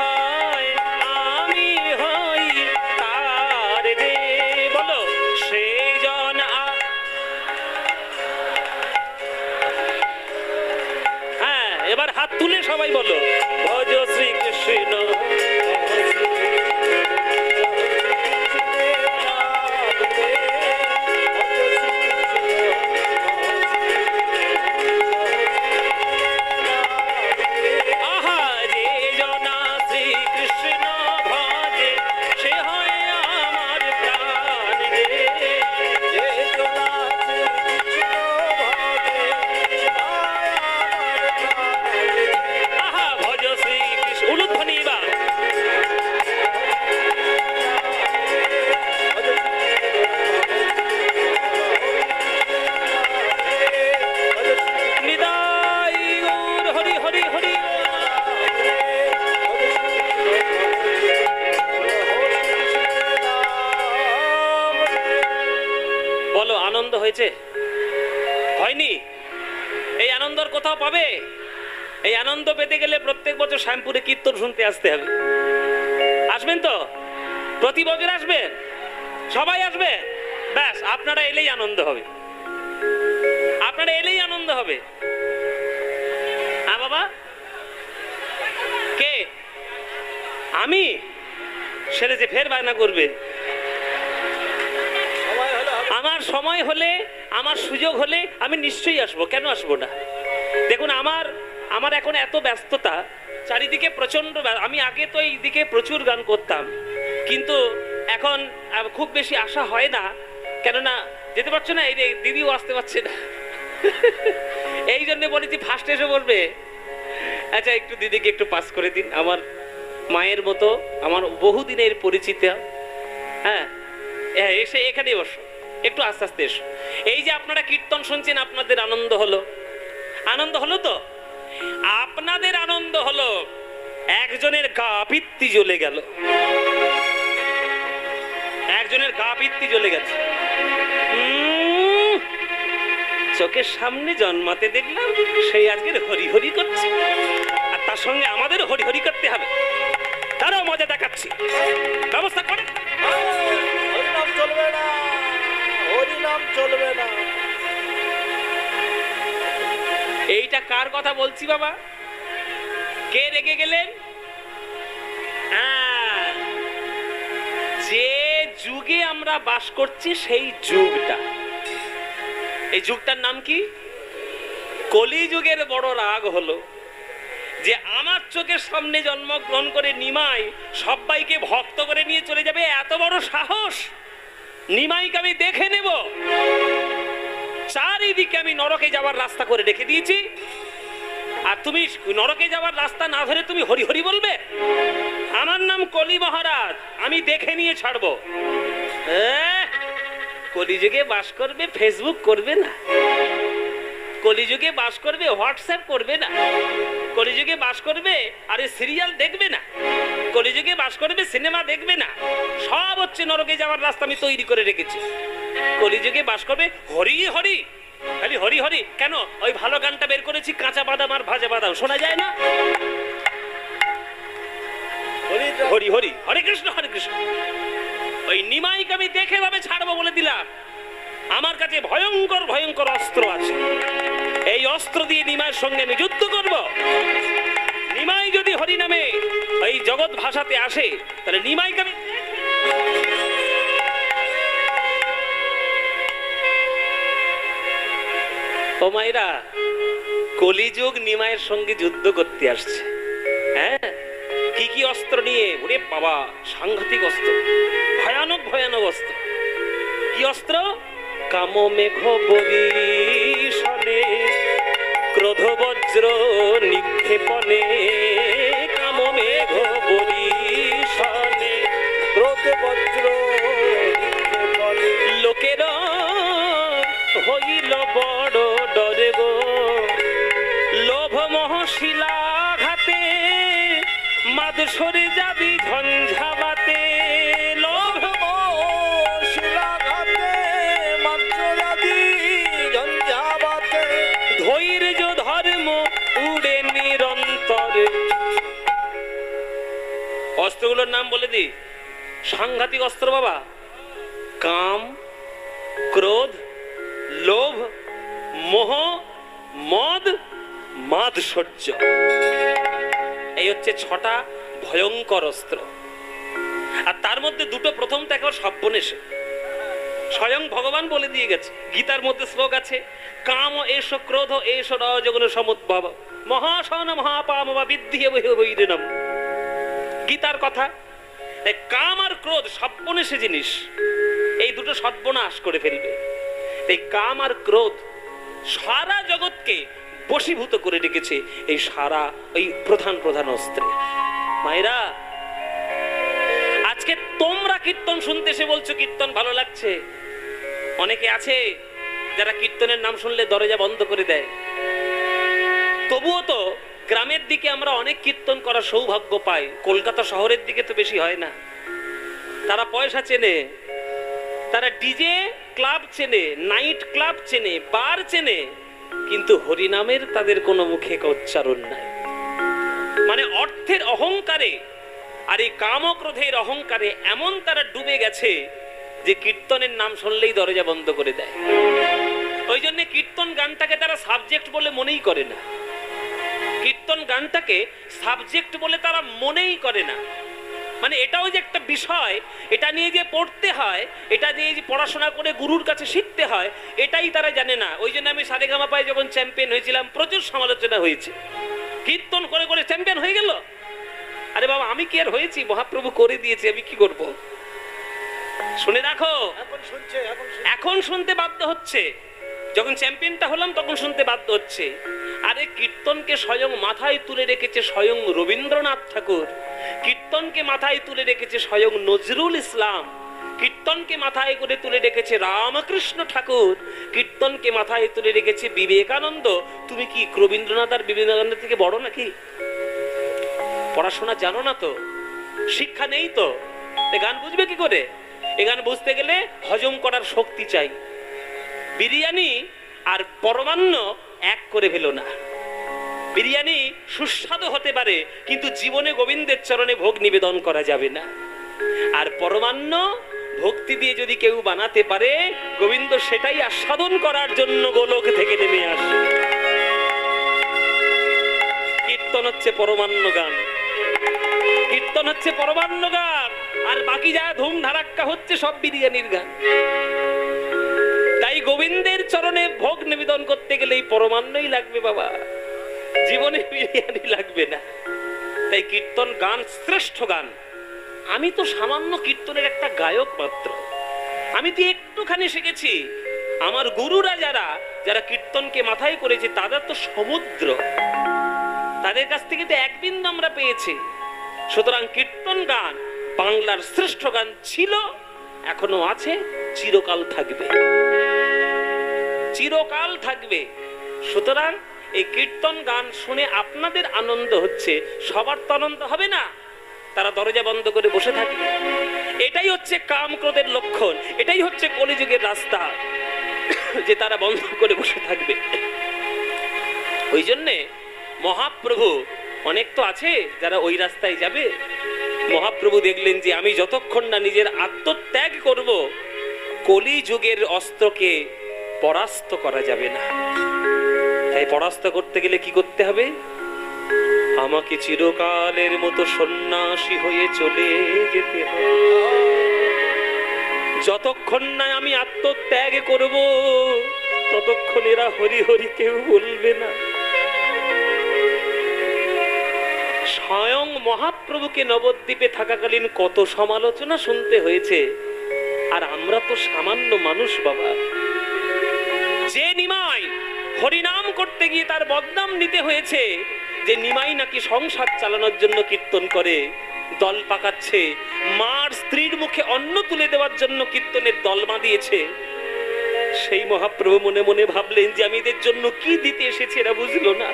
হয়, আমি হই তার রে। বলো সেই জন। হ্যাঁ, এবার হাত তুলে সবাই বলো, ভজ শ্রীকৃষ্ণ। বলো আনন্দ হয়েছে? হয়নি? এই আনন্দর কোথাও পাবে? এই আনন্দ পেতে গেলে প্রত্যেক বছর শ্যামপুরে কীর্তন শুনতে আসতে হবে। আসবেন তো? প্রতি বছর আসবেন? সবাই আসবেন? ব্যাস, আপনারা এলেই আনন্দ হবে, আপনারা এলেই আনন্দ হবে। হ্যাঁ বাবা, কে? আমি? সেরে যে ফের বায়না করবে। আমার সময় হলে, আমার সুযোগ হলে আমি নিশ্চয়ই আসবো, কেন আসবো না? দেখুন আমার এখন এত ব্যস্ততা, চারিদিকে প্রচন্ড। আমি আগে তো এইদিকে প্রচুর গান করতাম, কিন্তু এখন খুব বেশি আসা হয় না, কেননা যেতে পারছো না, এই দিদিও আসতে পারছে না। এই জন্য বলেছি ফার্স্ট এসে বলবে, আচ্ছা একটু দিদিকে একটু পাস করে দিন, আমার মায়ের মতো, আমার বহুদিনের পরিচিত। হ্যাঁ, এসে এখানেই বসো, একটু আস্তে আস্তে এসো। এই যে আপনারা কীর্তন শুনছেন, আপনাদের আনন্দ হলো? আনন্দ হলো তো? আপনাদের আনন্দ হলো, একজনের গা পিত্তি জ্বলে গেল, একজনের গা পিত্তি জ্বলে গেছে। চোখের সামনে জন্মাতে দেখলাম সেই আজকের হরি হরি করছে, আর তার সঙ্গে আমাদের হরি হরি করতে হবে, তারও মজা দেখাচ্ছি, ব্যবস্থা করে। হরিনাম চলবে না, হরিনাম চলবে না। এইটা কার কথা বলছি বাবা? কে রেগে গেলেন? যে যুগে আমরা বাস করছি সেই যুগটা, এই যুগটার নাম কি? কলিযুগের বড় রাগ হলো যে আমার চোখের সামনে জন্মগ্রহণ করে নিমাই সবাইকে ভক্ত করে নিয়ে চলে যাবে, এত বড় সাহস! নিমাইকে আমি দেখে নেব, চারিদিকে আমি নরকে যাওয়ার রাস্তা করে রেখে দিয়েছি, আর তুমি নরকে যাওয়ার রাস্তা না ধরে তুমি হরি হরি বলবে? আমার নাম কলি মহারাজ, আমি দেখে নিয়ে ছাড়বো। কলিযুগে বাস করবে, ফেসবুক করবে না। কলিযুগে বাস করবে, হোয়াটসঅ্যাপ করবে না। কলিযুগে বাস করবে, আরে সিরিয়াল দেখবে না। কলিযুগে বাস করবে, সিনেমা দেখবে না। সব হচ্ছে নরকে যাওয়ার রাস্তা আমি তৈরি করে রেখেছি। কলিযুগে বাস করবে হরি হরি, খালি হরি হরি। কেন? ওই ভালো গানটা বের করেছি, কাঁচা বাদাম আর ভাজা বাদাম, শোনা যায় না? হরি হরি, হরে কৃষ্ণ হরে কৃষ্ণ। ওই নিমাইকে আমি দেখে ভাবে ছাড়বো বলে দিলাম। আমার কাছে ভয়ঙ্কর ভয়ঙ্কর অস্ত্র আছে, এই অস্ত্র দিয়ে নিমাইয়ের সঙ্গে আমি যুদ্ধ করব। নিমাই যদি হরি নামে এই জগৎ ভাষাতে আসে, তাহলে নিমাইকে আমি ও মায়েরা, কলিযুগ নিমাইয়ের সঙ্গে যুদ্ধ করতে আসছে। হ্যাঁ, কি কি অস্ত্র নিয়ে? ওরে বাবা, সাংঘাতিক অস্ত্র, ভয়ানক ভয়ানক অস্ত্র। কি অস্ত্র? কাম মেঘ বরিশনে, ক্রোধ বজ্র নিক্ষেপণে। কাম মেঘ বরিশনে, ক্রোধ বজ্র নিক্ষেপণে। লোকের হইল বড় ডরে গো, লোভ মোহ শিলাঘাতে, মাদ সরে যাবি ঝঞ্ঝাবাতে। লোভ মোহ শিলাঘাতে, মাদ সরে যাবি ঝঞ্ঝাবাতে। ধৈর্য ধর্ম উড়ে নিরন্তর। অস্ত্রগুলোর নাম বলে দি, সাংঘাতিক অস্ত্র বাবা। কাম, ক্রোধ, লোভ, মোহ, মদ, মাদসর্য। এই হচ্ছে 6টা ভয়ঙ্কর অস্ত্র। আর তার মধ্যে দুটো প্রথম তো একেবারে সর্বনেশে। স্বয়ং ভগবান বলে দিয়ে গেছে, গীতার মধ্যে শ্লোক আছে, কাম এষ ক্রোধ এষ রজগুণ সমুদ্ভব, মহাশন মহাপাম বা বিদ্ধি বৈরিণম। গীতার কথা। কাম আর ক্রোধ সর্বনেশে জিনিস, এই দুটো সর্বনাশ করে ফেলবে। এই কাম আর ক্রোধ সারা জগৎকে বশীভূত করে রেখেছে, এই সারা ওই প্রধান প্রধান অস্ত্রে। মায়েরা, আজকে তোমরা কীর্তন শুনতে এসে বলছো কীর্তন ভালো লাগছে। অনেকে আছে যারা কীর্তনের নাম শুনলে দরজা বন্ধ করে দেয়। তবুও তো গ্রামের দিকে আমরা অনেক কীর্তন করার সৌভাগ্য পাই, কলকাতা শহরের দিকে তো বেশি হয় না। তারা পয়সা চেনে, তারা ডিজে ক্লাব চেনে, নাইট ক্লাব চেনে, বার চেনে, কিন্তু হরিনামের তাদের কোনো মুখে উচ্চারণ নাই। মানে অর্থের অহংকারে আর এই কামক্রোধের অহংকারে এমন তারা ডুবে গেছে যে কীর্তনের নাম শুনলেই দরজা বন্ধ করে দেয়। ওই জন্য কীর্তন গানটাকে তারা সাবজেক্ট বলে মনেই করে না। কীর্তন গানটাকে সাবজেক্ট বলে তারা মনেই করে না। মানে এটাও যে একটা বিষয়, এটা নিয়ে যে পড়তে হয়, এটা নিয়ে যে পড়াশোনা করে গুরুর কাছে শিখতে হয়, এটাই তারা জানে না। ওই জন্য আমি সারেগামাপায় যখন চ্যাম্পিয়ন হয়েছিলাম, প্রচুর সমালোচনা হয়েছে। কীর্তন করে করে চ্যাম্পিয়ন হয়ে গেল। আরে বাবা, আমি কি আর হয়েছি? মহাপ্রভু করে দিয়েছে, আমি কি করব? শুনে রাখো, এখন শুনতে বাধ্য হচ্ছে। যখন চ্যাম্পিয়নটা হলাম তখন শুনতে বাধ্য হচ্ছে। আরে কীর্তনকে স্বয়ং মাথায় তুলে রেখেছে স্বয়ং রবীন্দ্রনাথ ঠাকুর, কীর্তনকে মাথায় তুলে রেখেছে স্বয়ং নজরুল ইসলাম, কীর্তনকে মাথায় করে তুলে রেখেছে রামকৃষ্ণ ঠাকুর, কীর্তনকে মাথায় তুলে রেখেছে বিবেকানন্দ। তুমি কি রবীন্দ্রনাথ আর বিবেকানন্দ থেকে বড় নাকি? পড়াশোনা জানো না তো, শিক্ষা নেই তো, গান বুঝবে কি করে? এ গান বুঝতে গেলে হজম করার শক্তি চাই। বিরিয়ানি আর পরমান্ন এক করে ফেলো না। বিরিয়ানি সুস্বাদু হতে পারে, কিন্তু জীবনে গোবিন্দের চরণে ভোগ নিবেদন করা যাবে না। আর পরমান্ন ভক্তি দিয়ে যদি কেউ বানাতে পারে, গোবিন্দ সেটাই আস্বাদন করার জন্য গোলক থেকে নেমে আসে। কীর্তন হচ্ছে পরমান্ন গান, কীর্তন হচ্ছে পরমান্ন গান, আর বাকি যা ধুম ধারাক্কা হচ্ছে সব বিরিয়ানির গান। তাই গোবিন্দের চরণে ভোগ নিবেদন করতে গেলে এই পরমান্নই লাগবে বাবা, জীবনে বিরিয়ানি লাগবে না। তাই কীর্তন গান শ্রেষ্ঠ গান। আমি তো সামান্য কীর্তনের একটা গায়ক মাত্র, আমি তো একটুখানি শিখেছি। আমার গুরুরা যারা যারা কীর্তনকে মাথায় করেছে তারা তো সমুদ্র, তাদের কাছ থেকে তো এক বিন্দু আমরা পেয়েছি। সুতরাং কীর্তন গান বাংলার শ্রেষ্ঠ গান ছিল, এখনো আছে, চিরকাল থাকবে, চিরকাল থাকবে। সুতরাং এই কীর্তন গান শুনে আপনাদের আনন্দ হচ্ছে, সবার তো আনন্দ হবে না, তারা দরজা বন্ধ করে বসে থাকবে। এটাই হচ্ছে কাম ক্রোধের লক্ষণ, এটাই হচ্ছে কলিযুগের রাস্তা, যে তারা বন্ধ করে বসে থাকবে। ওই জন্যে মহাপ্রভু, অনেক তো আছে যারা ওই রাস্তায় যাবে, মহাপ্রভু দেখলেন যে আমি যতক্ষণ না নিজের আত্মত্যাগ করব, কলিযুগের অস্ত্রকে পরাস্ত করা যাবে না। তাই পরাস্ত করতে গেলে কি করতে হবে? আমাকে চিরকালের মতো সন্ন্যাসী হয়ে চলে যেতে হবে। যতক্ষণ না আমি আত্মত্যাগ করব, ততক্ষণ এরা হরি হরি কেউ বলবে না। স্বয়ং মহাপ্রভুকে নবদ্বীপে থাকাকালীন কত সমালোচনা শুনতে হয়েছে, আর আমরা তো সামান্য মানুষ বাবা। যে নিমাই হরিনাম করতে গিয়ে তার বদনাম নিতে হয়েছে, যে নিমাই নাকি সংসার চালানোর জন্য কীর্তন করে, দল পাকাচ্ছে, মার স্ত্রীর মুখে অন্ন তুলে দেওয়ার জন্য কীর্তনের দল বাঁধিয়েছে, সেই মহাপ্রভু মনে মনে ভাবলেন যে আমি এদের জন্য কি দিতে এসেছি এরা বুঝলো না।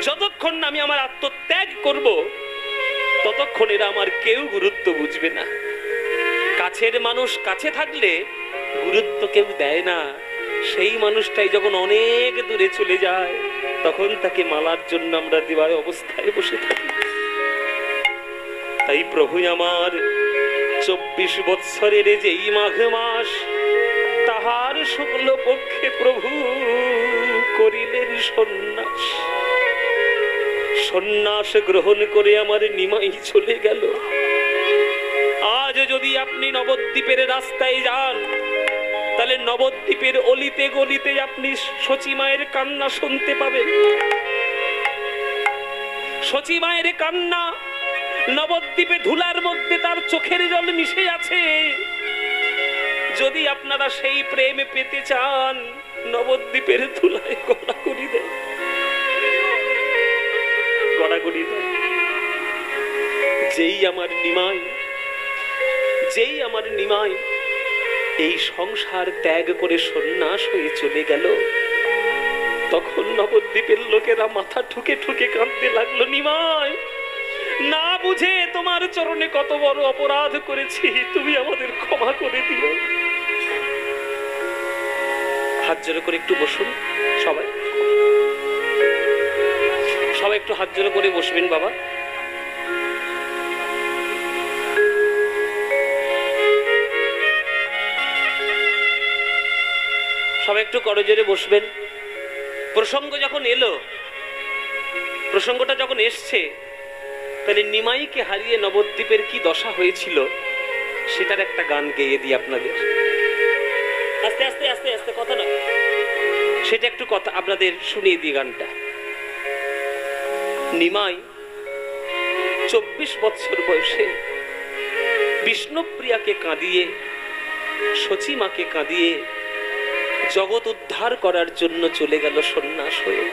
যতক্ষণ না আমি আমার আত্মত্যাগ করব, ততক্ষণ এরা আমার কেউ গুরুত্ব বুঝবে না। কাছের মানুষ কাছে থাকলে গুরুত্ব কেউ দেয় না, সেই মানুষটাই যখন অনেক দূরে চলে যায়, তখন তাকে মালার জন্য আমরা দেওয়ার অবস্থায় বসে থাকি। তাই প্রভু আমার 24 বৎসরের যেই মাঘ মাস, তাহার শুক্ল পক্ষে প্রভু করিলেন সন্ন্যাস। সন্ন্যাস গ্রহণ করে আমার নিমাই চলে গেল। আজ যদি আপনি নবদ্বীপের রাস্তায় যান, তাহলে নবদ্বীপের অলিতে গলিতে আপনি সচী মায়ের কান্না শুনতে পাবেন। সচী মায়ের কান্না, নবদ্বীপে ধুলার মধ্যে তার চোখের জল মিশে আছে। যদি আপনারা সেই প্রেম পেতে চান, নবদ্বীপের ধুলায় গড়াগড়ি দেয়, গড়াগড়ি দেয়। যেই আমার নিমাই, যেই আমার নিমাই এই সংসার ত্যাগ করে সন্ন্যাস হয়ে চলে গেল, তখন নবদ্বীপের লোকেরা মাথা ঠুকে ঠুকে কাঁদতে লাগলো, নিমাই না বুঝে তোমার চরণে কত বড় অপরাধ করেছি, তুমি আমাদের ক্ষমা করে দিও। হাত জোড়ো করে একটু বসুন সবাই, সবাই একটু হাত জোড়ো করে বসবেন বাবা। সবাই একটু করজোরে বসবেন। প্রসঙ্গ যখন এলো, প্রসঙ্গটা যখন এসছে, তাহলে নিমাইকে হারিয়ে নবদ্বীপের কি দশা হয়েছিল সেটার একটা গান গেয়ে দিই আপনাদের। আস্তে আস্তে আস্তে আস্তে, কথা না, সেটা একটু কথা আপনাদের শুনিয়ে দিই গানটা। নিমাই 24 বৎসর বয়সে বিষ্ণুপ্রিয়াকে কাঁদিয়ে, সচী মাকে কাঁদিয়ে জগৎ উদ্ধার করার জন্য চলে গেল সন্ন্যাস হয়ে।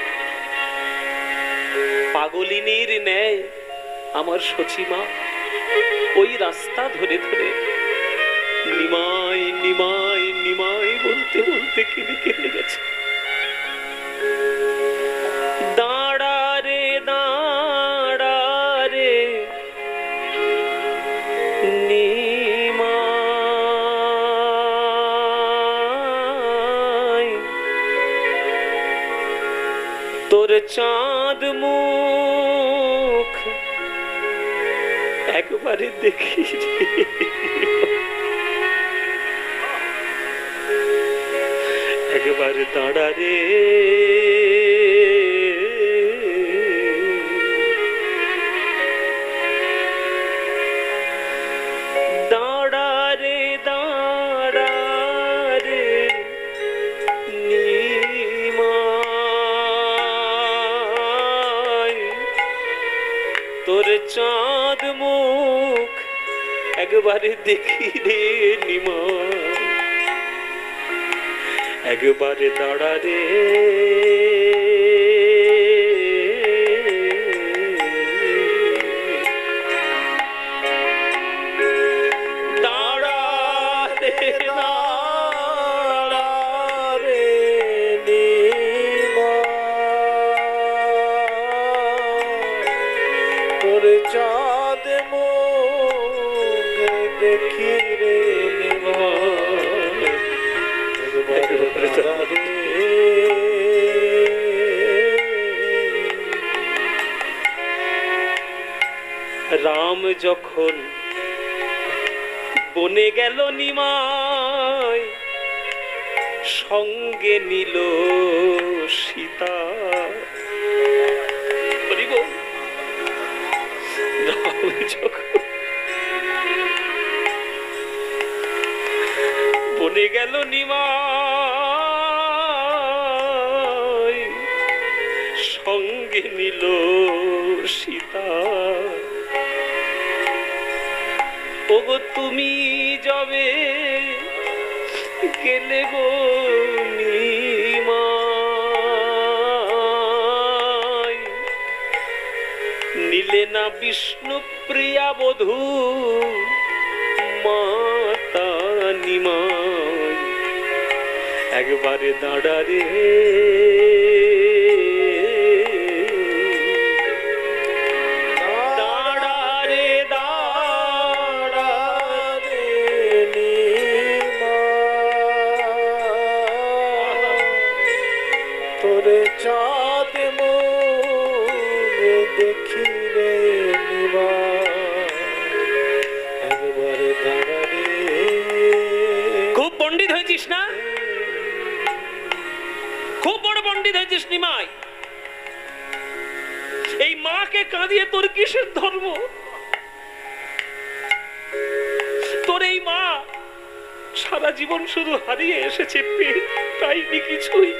পাগলিনীর ন্যায় আমার সচী মা ওই রাস্তা ধরে ধরে নিমাই নিমাই নিমাই বলতে বলতে কেঁদে কেঁদে গেছে। দাঁড়া রে দাঁড়া রে নিমাই, তোর চাঁদ মুখ একবারে দেখি রে, একবার দাঁড়া রে দাঁড়া রে দাঁড়া রে নিমাই, তোর চাঁদ মুখ একবারে দেখি রে নিমাই। একবারে দাঁড়া রে চাঁদ মুখ দেখি রে রাম যখন বনে গেল নিমাই সঙ্গে নিল সীতা বনে গেল নিমাই সঙ্গে নিল সীতা ওগো তুমি যাবে গেলে গো নিমাই নিলে না বিষ্ণু প্রিয়া বধূ মাতা নিমাই একবারে দাঁড়া রে দাঁড়া রে দাঁড়া রে তোরে চাঁদ মুখ দেখি রে একবারে দাঁড়া রে। খুব পণ্ডিত হয়েছিস না, খুব বড় পণ্ডিত হয়েছিস নিমাই। এই মাকে কাঁদিয়ে তোর কিসের ধর্ম? তোর এই মা সারা জীবন শুধু হারিয়ে এসেছে, পাইনি কিছুই।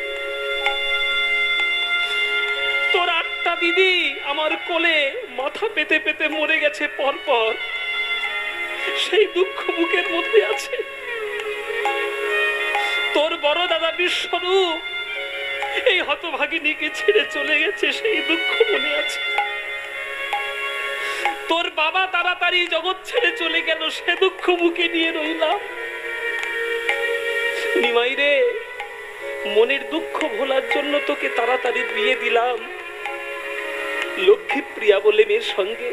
তোর 8টা দিদি আমার কোলে মাথা পেতে পেতে মরে গেছে পর পর, সেই দুঃখ বুকের মধ্যে আছে। তোর বড় দাদা বিশ্বরূপ এই হতভাগিনীকে ছেড়ে চলে গেছে, সেই দুঃখ মনে আছে। তোর বাবা তাড়াতাড়ি জগৎ ছেড়ে চলে গেল, সে দুঃখ মুখে নিয়ে রইলাম। নিমাই রে, মনের দুঃখ ভোলার জন্য তোকে তাড়াতাড়ি বিয়ে দিলাম লক্ষ্মী প্রিয়া বলে মেয়ের সঙ্গে।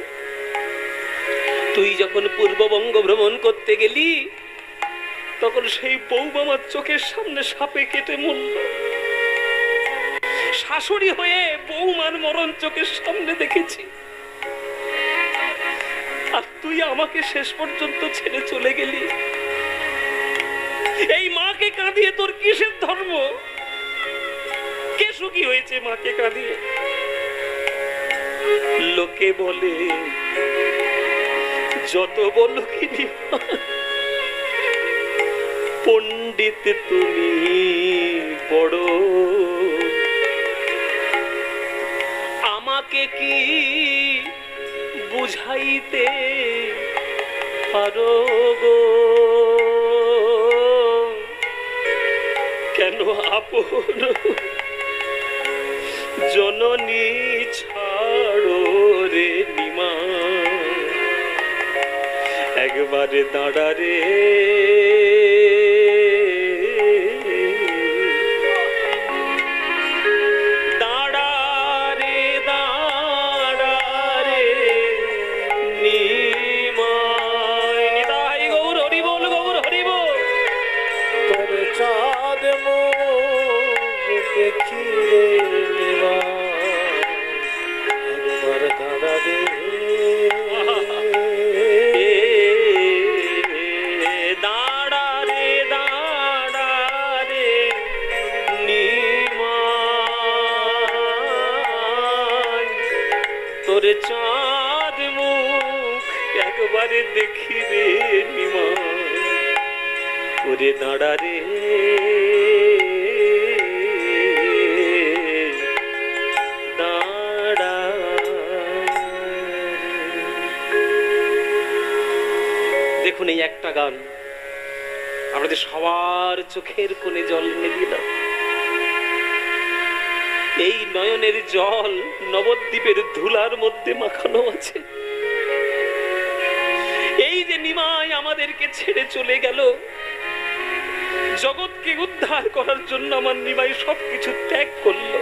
তুই যখন পূর্ববঙ্গ ভ্রমণ করতে গেলি তখন সেই বৌমামার চোখের সামনে সাপে কেটে মরল। শাশুড়ি হয়ে বৌমার মরণ চোখের সামনে দেখেছি, আর তুই আমাকে শেষ পর্যন্ত ছেড়ে চলে গেলি। এই মাকে কাঁদিয়ে তোর কিসের ধর্ম? কে সুখী হয়েছে মাকে কাঁদিয়ে? লোকে বলে যত বলো কি পণ্ডিত তুমি বড়, আমাকে কি বুঝাইতে পারো গো? কেন আপন জননী ছাড়ো রে নিমা, একবারে দাঁড়া রে দাঁড়া রে দাঁড়া রে নিমাই। নিতাই গৌর হরি বল, গৌর হরি বল। তোর চাঁদ মুখ দেখি রে একবার দাঁড়া রে দাঁড়া রে দাঁড়া রে নিমাই, তোর চাঁদ মুখ একবারে দেখি রে নিমাই, ওরে দাঁড়া রে দাঁড়া। দেখুন এই একটা গান আমাদের সবার চোখের কোণে জল এনে দিল। এই নয়নের জল নবদ্বীপের ধুলার মধ্যে মাখানো আছে। এই যে নিমাই আমাদেরকে ছেড়ে চলে গেল, জগৎকে উদ্ধার করার জন্য আমার নিমাই সবকিছু ত্যাগ করলো।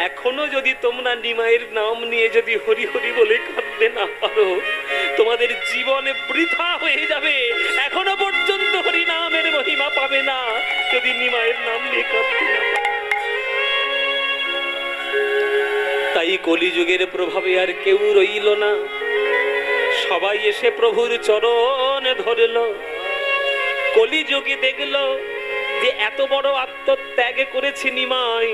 এখনো যদি তোমরা নিমাইয়ের নাম নিয়ে যদি হরি হরি বলে কাঁদতে না পারো, তোমাদের জীবনে বৃথা হয়ে যাবে। এখনো পর্যন্ত হরি নামের মহিমা পাবে না যদি নিমাইয়ের নাম নিয়ে কাঁদতে না পারো। তাই কলিযুগের প্রভাবে আর কেউ রইল না, সবাই এসে প্রভুর চরণ ধরল। কলিযুগে দেখল যে এত বড় আত্মত্যাগ করেছে নিমাই,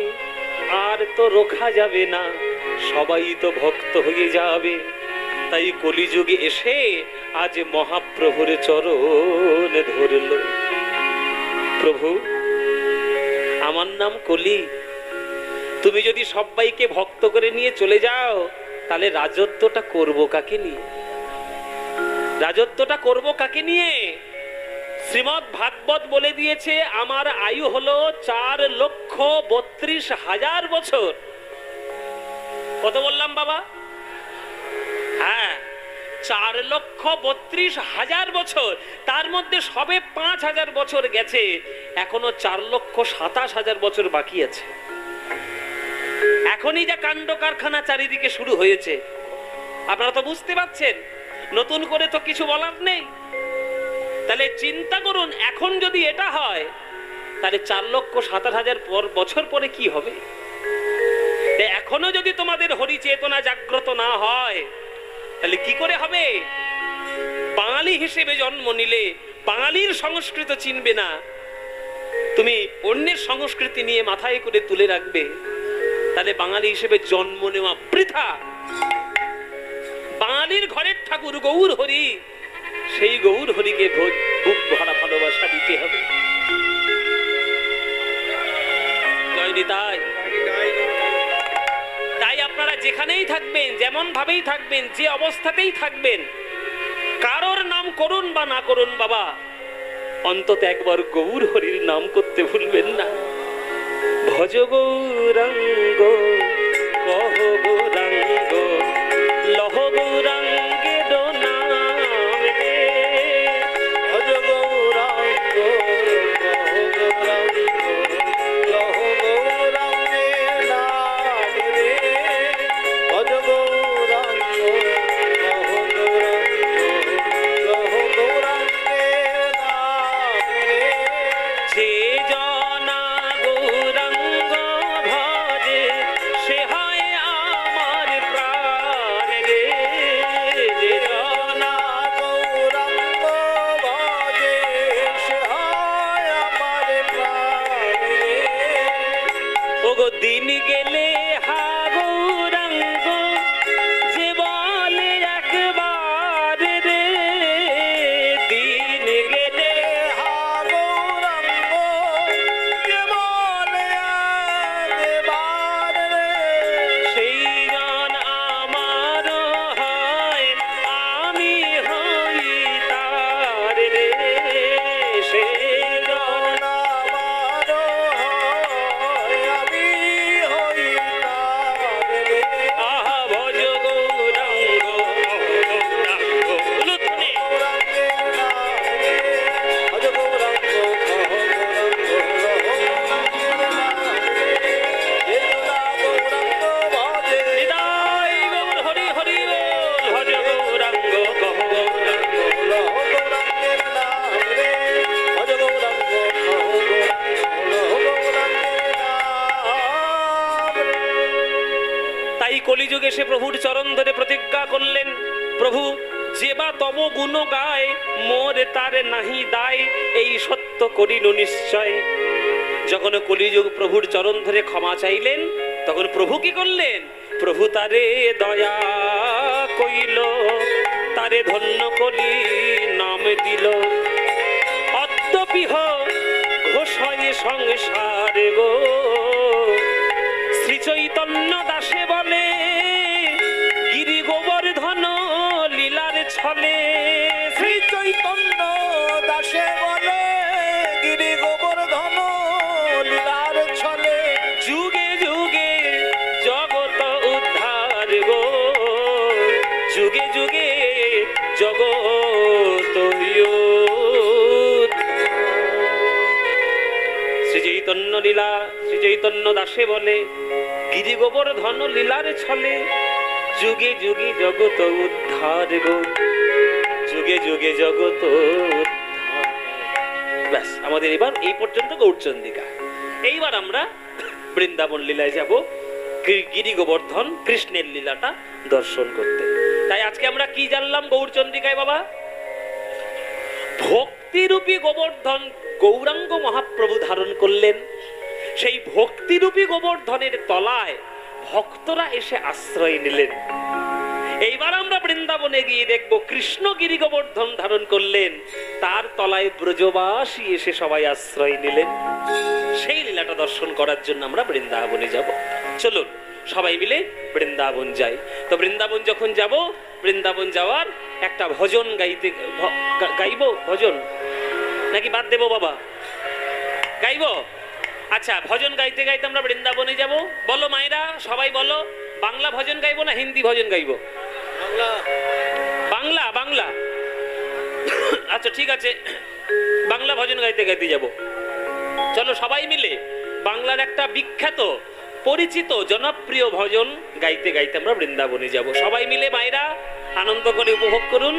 আর তো রোখা যাবে না, সবাই তো ভক্ত হয়ে যাবে। তাই কলিযুগে এসে আজ মহাপ্রভুর চরণ ধরল। প্রভু, আমার নাম কলি, তুমি যদি সবাইকে ভক্ত করে নিয়ে চলে যাও, তাহলে রাজত্বটা করব কাকে নিয়ে? রাজত্বটা করব কাকে নিয়ে? শ্রীমদ ভাগবত বলে দিয়েছে আমার আয়ু হলো 4,32,000 বছর। কত বললাম বাবা? হ্যাঁ, 4,32,000 বছর। তার মধ্যে সবে 5,000 বছর গেছে, এখনো 4,27,000 বছর বাকি আছে। এখনই যা কাণ্ড কারখানা চারিদিকে শুরু হয়েছে, আপনারা তো বুঝতে পারছেন। নতুন করে তো কিছু বলার নেই। তাহলে চিন্তা করুন, এখন যদি এটা হয়, তাহলে 4,27,000 বছর পরে কি হবে? এখনো যদি তোমাদের হরি চেতনা জাগ্রত না হয়, তাহলে কি করে হবে? বাঙালি হিসেবে জন্ম নিলে বাঙালির সংস্কৃতি চিনবে না, তুমি অন্যের সংস্কৃতি নিয়ে মাথায় করে তুলে রাখবে, তাহলে বাঙালি হিসেবে জন্ম নেওয়া বৃথা। বাঙালির ঘরের ঠাকুর গৌর হরি, সেই গৌর হরিকে বুক ভরা ভালোবাসা দিতে হবে। তাই আপনারা যেখানেই থাকবেন, যেমন ভাবেই থাকবেন, যে অবস্থাতেই থাকবেন, কারোর নাম করুন বা না করুন বাবা, অন্তত একবার গৌর হরির নাম করতে ভুলবেন না। ভজ গৌরাঙ্গ কহ গৌরাঙ্গ লহ গৌরাঙ্গের নাম রে। ভজ গৌরাঙ্গ কহ গৌরাঙ্গ লহ গৌরাঙ্গের নাম রে। ভজ গৌরাঙ্গ কহ গৌরাঙ্গ লহ গৌরাঙ্গের নাম রে। যে জনা গৌরাঙ্গ ভজে সে হয় আমার প্রাণ রে। যে জনা গৌরাঙ্গ ভজে সে হয় আমার প্রাণ রে। ওগো দিন গেলে হা গৌরাঙ্গ যে বলে একবার রে। দিন গেলে হা গৌরাঙ্গ যে বলে একবার রে। সেই জন আমার হয়, আমি হই তার রে। সেই জন আমার হয়, আমি হই তার রে। আহা ভজ গৌরাঙ্গ গৌরাঙ্গ উলুধ্বনি। গৌরাঙ্গের নাম রে। ভজ গৌরাঙ্গ কহ গৌরাঙ্গ লহ গৌরাঙ্গের নাম রে। যে জনা গৌরাঙ্গ ভজে নিতাই গৌর হরি হরি বল। ভজ গৌরাঙ্গ কহ গৌরাঙ্গ লহ গৌরাঙ্গের নাম রে। ভজ গৌরাঙ্গ কহ গৌরাঙ্গ লহ গৌরাঙ্গের নাম রে। তাই কলিযুগে সে প্রভুর চরণ ধরে প্রতিজ্ঞা করলেন, প্রভু যে বা তব গুণ গায়, মোর তারে নাহি দায়, এই সত্য করিল নিশ্চয়। যখন কলিযুগ প্রভুর চরণ ধরে ক্ষমা চাইলেন, তখন প্রভু কি করলেন? প্রভু তারে দয়া কইল, তারে ধন্য করি নাম দিল। অদ্যপিহ ঘোষয় সংসার গো, শ্রী চৈতন্য দাসে বলে গিরি গোবর্ধন লীলার ছলে। শ্রী চৈতন্য দাসে বলে চৈতন্য লীলা শ্রী চৈতন্য দাসে বলে, গিরি গোবর্ধন লীলার ছলে যুগে যুগে জগত উদ্ধার গো, যুগে যুগে জগত উদ্ধার। ব্যাস, আমাদের এবার এই পর্যন্ত গৌরচন্দ্রিকা। এইবার আমরা বৃন্দাবন লীলায় যাব, গিরি গোবর্ধন কৃষ্ণের লীলাটা দর্শন করতে। তাই আজকে আমরা কি জানলাম গৌরচন্দ্রিকায় বাবা? ভক্তিরূপী গোবর্ধন গৌরাঙ্গ মহাপ্রভু ধারণ করলেন। সেই ভক্তিরূপী গোবর্ধনের তলায় ভক্তরা এসে আশ্রয় নিলেন। এইবার আমরা বৃন্দাবনে গিয়ে দেখব কৃষ্ণ গিরি গোবর্ধন ধারণ করলেন, তার তলায় ব্রজবাসী এসে সবাই আশ্রয় নিলেন। সেই লীলাটা দর্শন করার জন্য আমরা বৃন্দাবনে যাব। চলুন সবাই মিলে বৃন্দাবন যাই। তো বৃন্দাবন যখন যাব, বৃন্দাবন যাওয়ার একটা ভজন গাইব। ভজন নাকি বাদ দেবো বাবা? গাইব? আচ্ছা, ভজন গাইতে গাইতে আমরা বৃন্দাবনে যাব। বলো মায়েরা, সবাই বলো, বাংলা ভজন গাইবো না হিন্দি ভজন গাইবো? বাংলা। বাংলা? আচ্ছা ঠিক আছে, বাংলা ভজন গাইতে গাইতে যাব। চলো সবাই মিলে বাংলার একটা বিখ্যাত পরিচিত জনপ্রিয় ভজন গাইতে গাইতে আমরা বৃন্দাবনে যাব। সবাই মিলে মায়েরা আনন্দ করে উপভোগ করুন।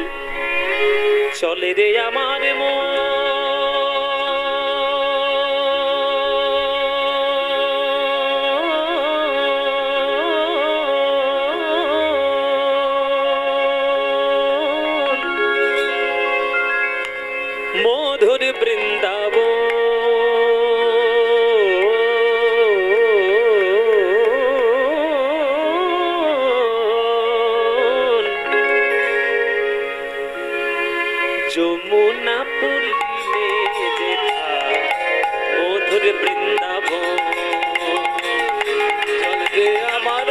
চলে রে আমার মধুর বৃন্দাবন, যমুনা পুলিনে যেথা মধুর বৃন্দাবন, চলে আমার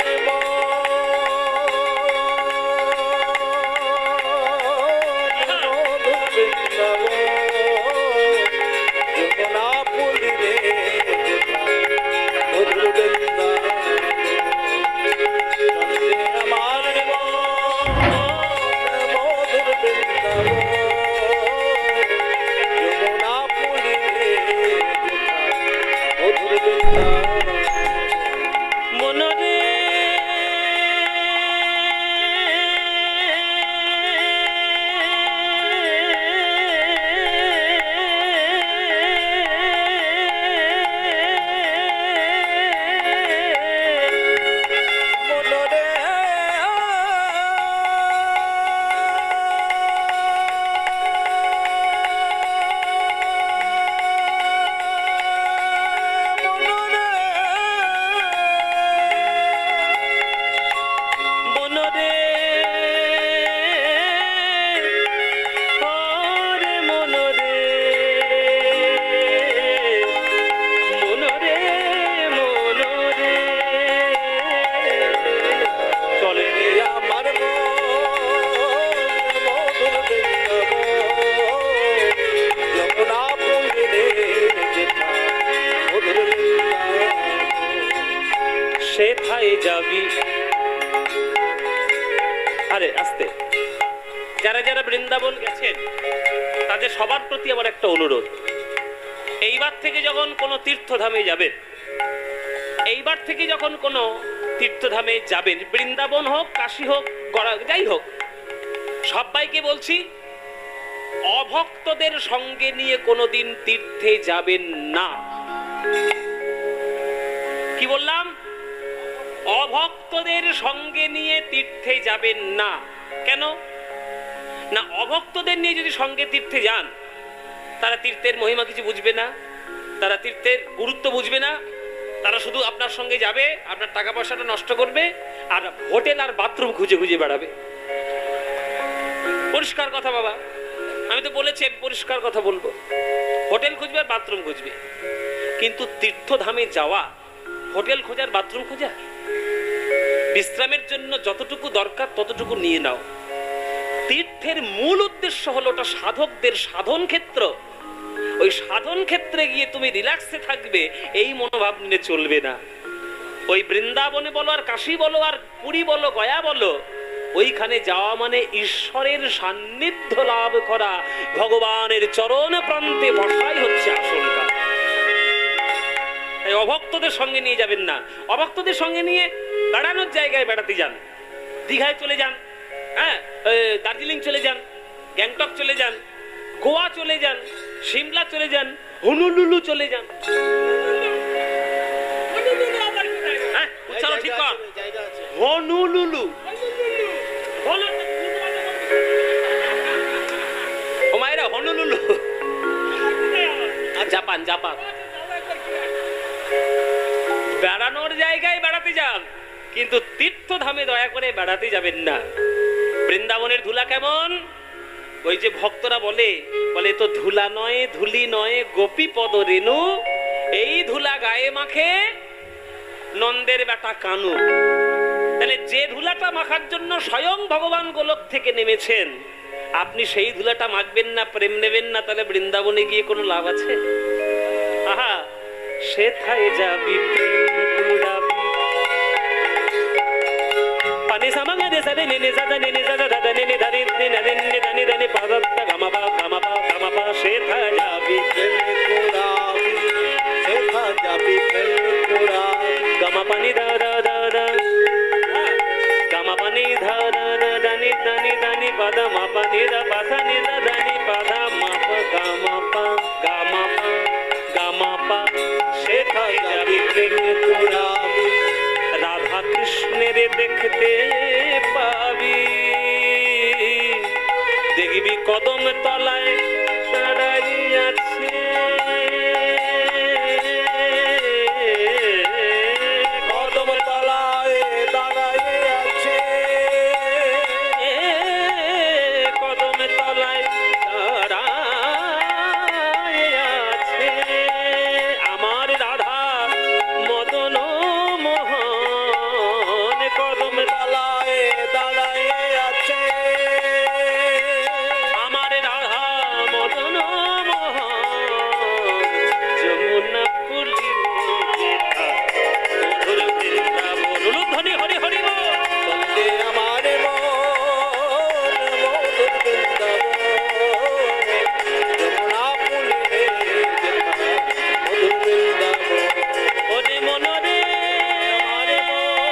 সেথায় যাবি। আরে আস্তে, যারা যারা বৃন্দাবন গেছেন তাদের সবার প্রতি আমার একটা অনুরোধ, এইবার থেকে যখন কোনো তীর্থধামে যাবেন, এইবার থেকে যখন কোনো তীর্থধামে যাবেন, বৃন্দাবন হোক, কাশী হোক, যাই হোক, সবাইকে বলছি অভক্তদের সঙ্গে নিয়ে কোনোদিন তীর্থে যাবেন না। কি বললাম? অভক্তদের সঙ্গে নিয়ে তীর্থে যাবেন না। কেন না? অভক্তদের নিয়ে যদি সঙ্গে তীর্থে যান, তারা তীর্থের মহিমা কিছু বুঝবে না, তারা তীর্থের গুরুত্ব বুঝবে না, তারা শুধু আপনার সঙ্গে যাবে, আপনার টাকা পয়সাটা নষ্ট করবে, আর হোটেল আর বাথরুম খুঁজে খুঁজে বেড়াবে। পরিষ্কার কথা বাবা, আমি তো বলেছি পরিষ্কার কথা বলবো, হোটেল খুঁজবে আর বাথরুম খুঁজবে। কিন্তু তীর্থধামে যাওয়া হোটেল খোঁজার বাথরুম খোঁজা, বিশ্রামের জন্য যতটুকু দরকার ততটুকু নিয়ে নাও। তীর্থের মূল উদ্দেশ্য হলো ওটা সাধকদের সাধন ক্ষেত্র। ওই সাধন ক্ষেত্রে গিয়ে তুমি রিল্যাক্সে থাকবে, এই মনোভাব নিয়ে চলবে না। ওই বৃন্দাবনে বলো আর কাশী বলো আর পুরী বলো গয়া বলো, ওইখানে যাওয়া মানে ঈশ্বরের সান্নিধ্য লাভ করা, ভগবানের চরণ প্রান্তে বসাই হচ্ছে আসল কাজ। অভক্তদের সঙ্গে নিয়ে যাবেন না। অভক্তদের সঙ্গে নিয়ে বেড়ানোর জায়গায় বেড়াতে যান, দীঘায় চলে যান, হ্যাঁ, দার্জিলিং চলে যান, গ্যাংটক চলে যান, গোয়া চলে যান, সিমলা চলে যান, হনুলুলু চলে যান। হ্যাঁ, উচ্চারণ ঠিক কর, হনুলুলু। ও মায়েরা, হনুলুলু জাপান, জাপান। বেড়ানোর জায়গায় বেড়াতে যান, কিন্তু তীর্থধামে দয়া করে বেড়াতে যাবেন না। বৃন্দাবনের ধুলা কেমন? ওই যে ভক্তরা বলে তো ধুলা নয়, ধুলি নয়, গোপী পদ রেণু, এই ধুলা গায়ে মাখে নন্দের বেটা কানু। তাহলে যে ধুলাটা মাখার জন্য স্বয়ং ভগবান গোলক থেকে নেমেছেন, আপনি সেই ধুলাটা মাখবেন না, প্রেম নেবেন না, তাহলে বৃন্দাবনে গিয়ে কোনো লাভ আছে? আহা, সেথায় যাবি পানি সামাঙ্গা দে সাদে নেনে সাদা নেনে সাদা দাদা নেনে ধানি নেনে ধানি ধানি ধানি পাদত্তা গামাপা গামাপা গামাপা সেথায় যাবি কুড়াবি, সেথা যাবি কুড়াবি, গামাপানি দা দা দা দা গামাপানি ধা দা দা দানি দানি দানি পাদা মাপানি দা পাসা নি দা দানি পাদা মাপা গামাপা গামাপা গামাপা সেথায় যাবি কুড়াবি, রাধা কৃষ্ণের দেখতে পাবি, দেখবি কদম তলায় দাঁড়াই আছে, কদম তলায় দাঁড়ায়ে আছে, কদম তলায় দাঁড়াই আছে আমার রাধা মদন মোহন, কদম তলায় দাঁড়ায়ে আছে, আমার রাধা মদন মোহন, যমুনা পুলি মধুর বৃন্দাবন। ধ্বনি হরি হরি বল। বন্দে আমার মন মধুর বৃন্দাবন, যমুনা পুলিনে যেথা মধুর বৃন্দাবন, ওরে মনরে আমার মন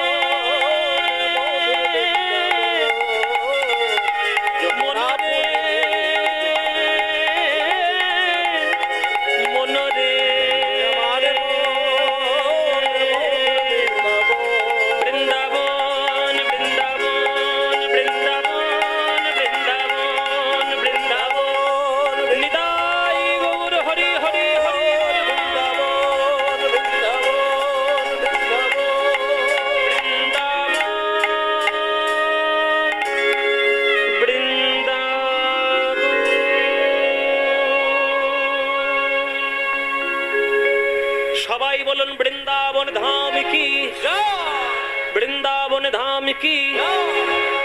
মধুর বৃন্দাবন, যমুনা মনরে আমার মন বৃন্দাবন, বৃন্দাবন বৃন্দাবন বৃন্দাবন বৃন্দাবন বৃন্দাবন নিতাই গৌর হরি হরি হরি বৃন্দাবন, বৃন্দাবন, বৃন্দাবন, বৃন্দাবন। সবাই বলুন বৃন্দাবন ধাম কি, বৃন্দাবন ধাম কি,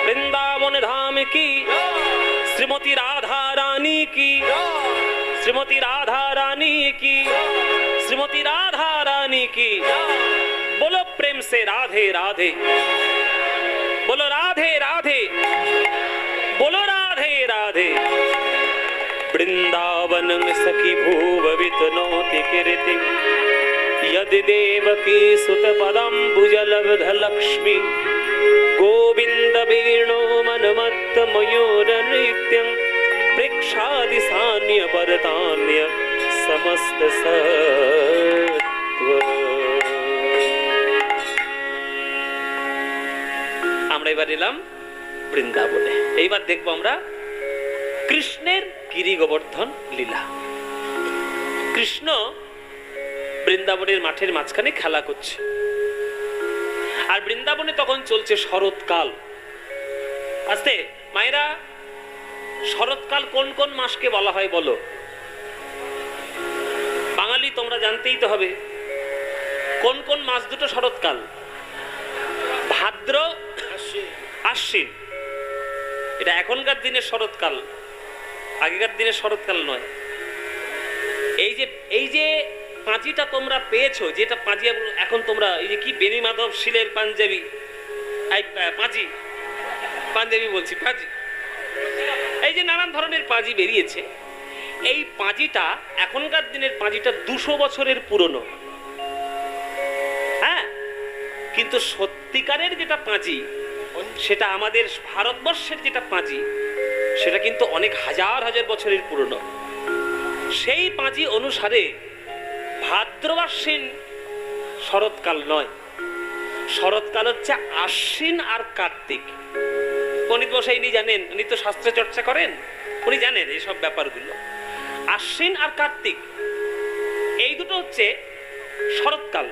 বৃন্দাবন ধাম কি, শ্রীমতী রাধা রানী কি, শ্রীমতী রাধা রানী की, श्रीमती राधा रानी की। बोलो प्रेम से राधे राधे, बोलो राधे राधे, बोलो राधे राधे। वृंदावन में सखी भूववित नोति कीर्ति, यदि देवकी सुत पदम्बुजलब्ध लक्ष्मी, गोविंद वेणु मनमत्त मयूर नृत्यं, प्रेक्षादि सान्य वरदान्य समस्त सत्व। আমরা এবার এলাম বৃন্দাবনে। এইবার দেখবো আমরা কৃষ্ণের গিরি গোবর্ধন লীলা। কৃষ্ণ বৃন্দাবনের মাঠের মাঝখানে খেলা করছে, আর বৃন্দাবনে তখন চলছে শরৎকাল। আস্তে মায়েরা, শরৎকাল কোন কোন মাসকে বলা হয় বলো? বাঙালি তোমরা জানতেই তো হবে কোন কোন মাস দুটো শরৎকাল। ভাদ্র আশ্বিন, এটা এখনকার দিনের শরৎকাল, আগেকার দিনের শরৎকাল নয়। এই যে পাঁজিটা তোমরা পেয়েছো, যেটা পাঁজি এখন তোমরা এই যে কি বেনি মাধব শিলের পাঞ্জাবি, পাঁজি পাঞ্জাবি বলছি, পাঁজি, এই যে নানান ধরনের পাঁজি বেরিয়েছে, এই পাঁজিটা এখনকার দিনের পাঁজিটা 200 বছরের পুরনো। কিন্তু সত্যিকারের যেটা পাঁজি, সেটা আমাদের ভারতবর্ষের যেটা পাঁজি, সেটা কিন্তু অনেক হাজার হাজার বছরের পুরনো। সেই পাঁজি অনুসারে ভাদ্র আশ্বিন শরৎকাল নয়, শরৎকাল হচ্ছে আশ্বিন আর কার্তিক। পণ্ডিত মশাই ইনি জানেন, উনি তো শাস্ত্র চর্চা করেন, উনি জানেন এইসব ব্যাপারগুলো। আশ্বিন আর কার্তিক এই দুটো হচ্ছে শরৎকাল।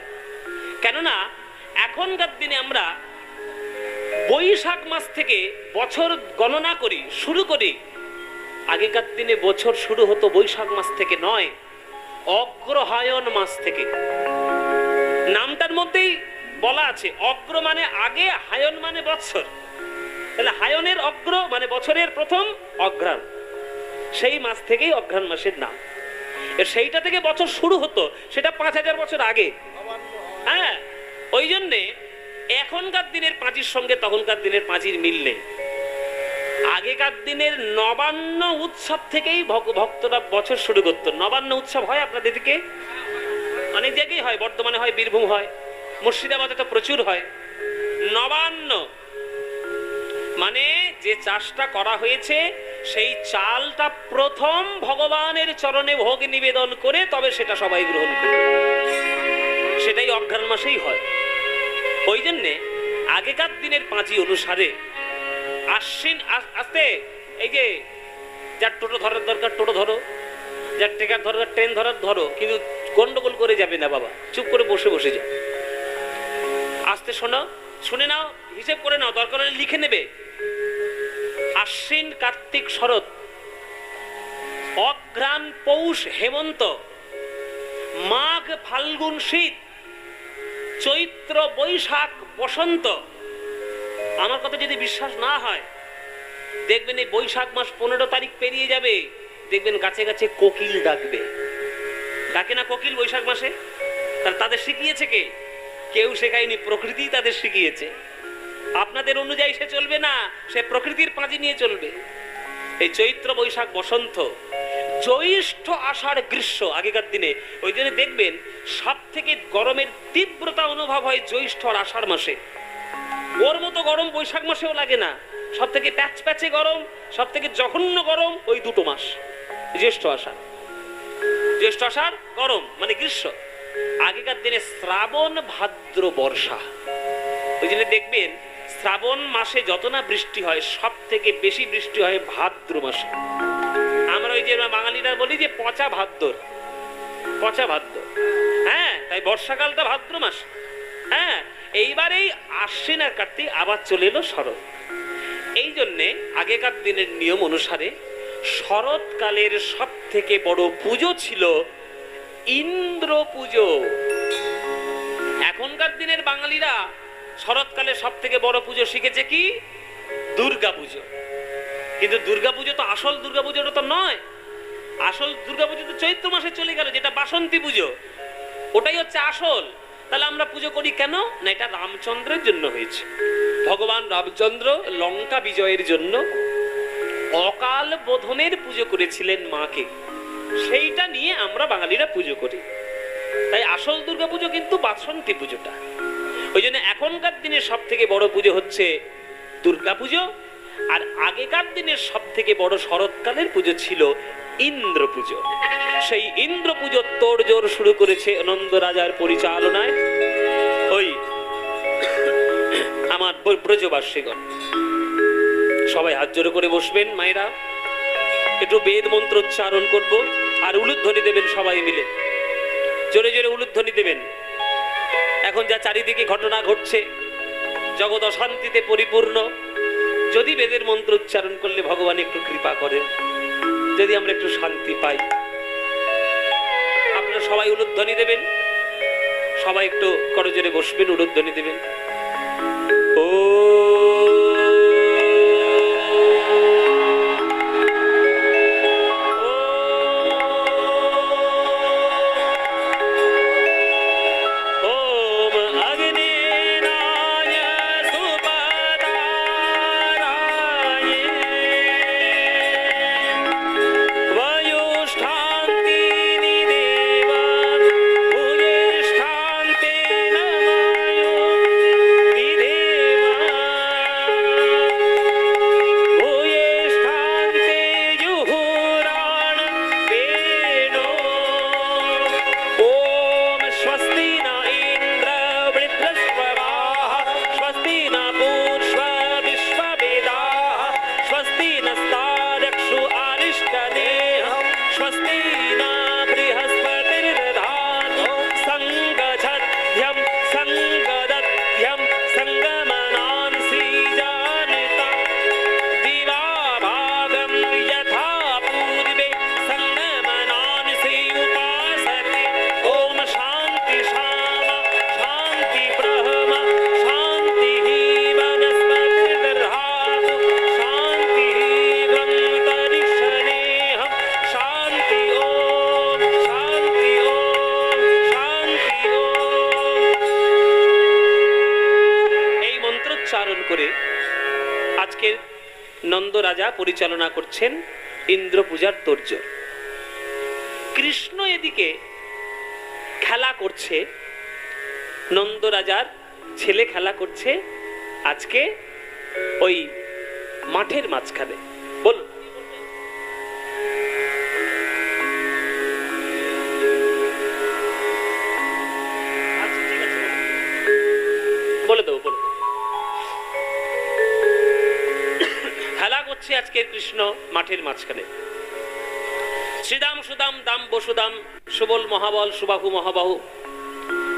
কেননা এখনকার দিনে আমরা বৈশাখ মাস থেকে বছর গণনা করি, শুরু করি। আগেকার দিনে বছর শুরু হতো বৈশাখ মাস থেকে নয়, অগ্রহায়ণ মাস থেকে। নামটার মধ্যেই বলা আছে, অগ্র মানে আগে, হায়ন মানে বৎসর। তাহলে হায়নের অগ্র মানে বছরের প্রথম, অঘ্রাণ, সেই মাস থেকেই অঘ্রাণ মাসের নাম। সেইটা থেকে বছর শুরু হতো, সেটা 5000 বছর আগে। হ্যাঁ, ওই জন্যে এখনকার দিনের পাঁচির সঙ্গে তখনকার দিনের পাঁচির মিল নেই। আগেকার দিনের নবান্ন উৎসব থেকেই ভক্তরা বছর শুরু করতো। নবান্ন উৎসব হয় আপনাদের দিকে? অনেক জায়গায় হয়, বর্ধমানে হয়, বীরভূম হয়, মুর্শিদাবাদে তো প্রচুর হয়। নবান্ন মানে যে চাষটা করা হয়েছে সেই চালটা প্রথম ভগবানের চরণে ভোগ নিবেদন করে তবে সেটা সবাই গ্রহণ করে, সেটাই অঘ্রাণ মাসেই হয়। ওই জন্যে আগেকার দিনের পাঁচি অনুসারে আশ্বিন আসতে, এই যে যার টোটো ধরার দরকার টোটো ধরো, যার ট্রেকার ধরার ট্রেন ধরার ধরো, কিন্তু গন্ডগোল করে যাবে না বাবা, চুপ করে বসে বসে যাও, আস্তে শোনো, শুনে নাও, হিসেব করে নাও, দরকার হলে লিখে নেবে। আশ্বিন কার্তিক শরৎ, অঘ্রাণ পৌষ হেমন্ত, মাঘ ফাল্গুন শীত, চৈত্র বৈশাখ বসন্ত। আমার কথা যদি বিশ্বাস না হয়, দেখবেন এই বৈশাখ মাস 15 তারিখ পেরিয়ে যাবে, দেখবেন গাছে গাছে কোকিল ডাকবে। ডাকে না কোকিল বৈশাখ মাসে? তাদের শিখিয়েছে কে? কেউ শেখায়নি, প্রকৃতি তাদের শিখিয়েছে। আপনাদের অনুযায়ী সে চলবে না, সে প্রকৃতির পাঁজি নিয়ে চলবে। এই চৈত্র বৈশাখ বসন্ত, জ্যৈষ্ঠ আষাঢ় গ্রীষ্ম আগেকার দিনে। ওই জন্য দেখবেন সব থেকে গরমের তীব্রতা অনুভব হয় জ্যৈষ্ঠ আর আষাঢ় মাসে। ওর মতো গরম বৈশাখ মাসেও লাগে না। সব থেকে প্যাচ প্যাচে গরম, সব থেকে জঘন্য গরম ওই দুটো মাস, জ্যৈষ্ঠ আষাঢ়। জ্যৈষ্ঠ আষাঢ় গরম মানে গ্রীষ্ম। আগেকার দিনে শ্রাবণ ভাদ্র বর্ষা। ওই জন্য দেখবেন শ্রাবণ মাসে যত না বৃষ্টি হয়, সব থেকে বেশি বৃষ্টি হয় ভাদ্র মাসে। আমরা ওই যে বাঙালিরা বলি যে পচা ভাদ্র, পচা ভাদ্র। হ্যাঁ, তাই বর্ষাকালটা ভাদ্র মাস। হ্যাঁ, এইবার এই আশ্বিন আর কার্তিক আবার চলে এলো শরৎ। এই জন্যে আগেকার দিনের নিয়ম অনুসারে শরৎকালের সব থেকে বড় পুজো ছিল ইন্দ্র পুজো। এখনকার দিনের বাঙালিরা শরৎকালে সব থেকে বড় পুজো শিখেছে কি? দুর্গা পুজো। কিন্তু দুর্গা পুজো তো আসল দুর্গা পুজোটা তো নয়। আসল দুর্গা পুজো তো চৈত্র মাসে চলে গেল, যেটা বাসন্তী পুজো, ওটাই হচ্ছে আসল। তাহলে আমরা পুজো করি কেন? না, এটা রামচন্দ্রের জন্য হয়েছে। ভগবান রামচন্দ্র লঙ্কা বিজয়ের জন্য অকাল বোধনের পুজো করেছিলেন মাকে, সেইটা নিয়ে আমরা বাঙালিরা পুজো করি। তাই আসল দুর্গা পুজো কিন্তু বাসন্তী পুজোটা। ওই জন্য এখনকার দিনের সব থেকে বড় পুজো হচ্ছে দুর্গা পুজো, আর আগেকার দিনের সব থেকে বড় শরৎকালের পুজো ছিল ইন্দ্র পুজো। সেই ইন্দ্র পুজোর তোড়জোড় শুরু করেছে নন্দ রাজার পরিচালনায় ওই আমার ব্রজবাসীগণ। সবাই হাত জোড়ো করে বসবেন, মায়েরা একটু বেদ মন্ত্র উচ্চারণ করবো, আর উলুধ্বনি দেবেন সবাই মিলে, জোরে জোরে উলুধ্বনি দেবেন। এখন যা চারিদিকে ঘটনা ঘটছে, জগৎ অশান্তিতে পরিপূর্ণ, যদি বেদের মন্ত্র উচ্চারণ করলে ভগবান একটু কৃপা করেন, যদি আমরা একটু শান্তি পাই। আপনারা সবাই উলুধ্বনি দেবেন, সবাই একটু করজোরে বসবেন, উলুধ্বনি দেবেন। ও নন্দ রাজা পরিচালনা করছেন ইন্দ্র পূজার তোড়জোড়। কৃষ্ণ এদিকে খেলা করছে, নন্দ রাজার ছেলে খেলা করছে আজকে ওই মাঠের মাঝখানে। বল, বলে দেবো, বলে খেলা করছে আজকের কৃষ্ণ মাঠের মাঝখানে। শ্রীদাম সুদাম দাম বসুদাম সুবল মহাবল সুবাহু মহাবাহু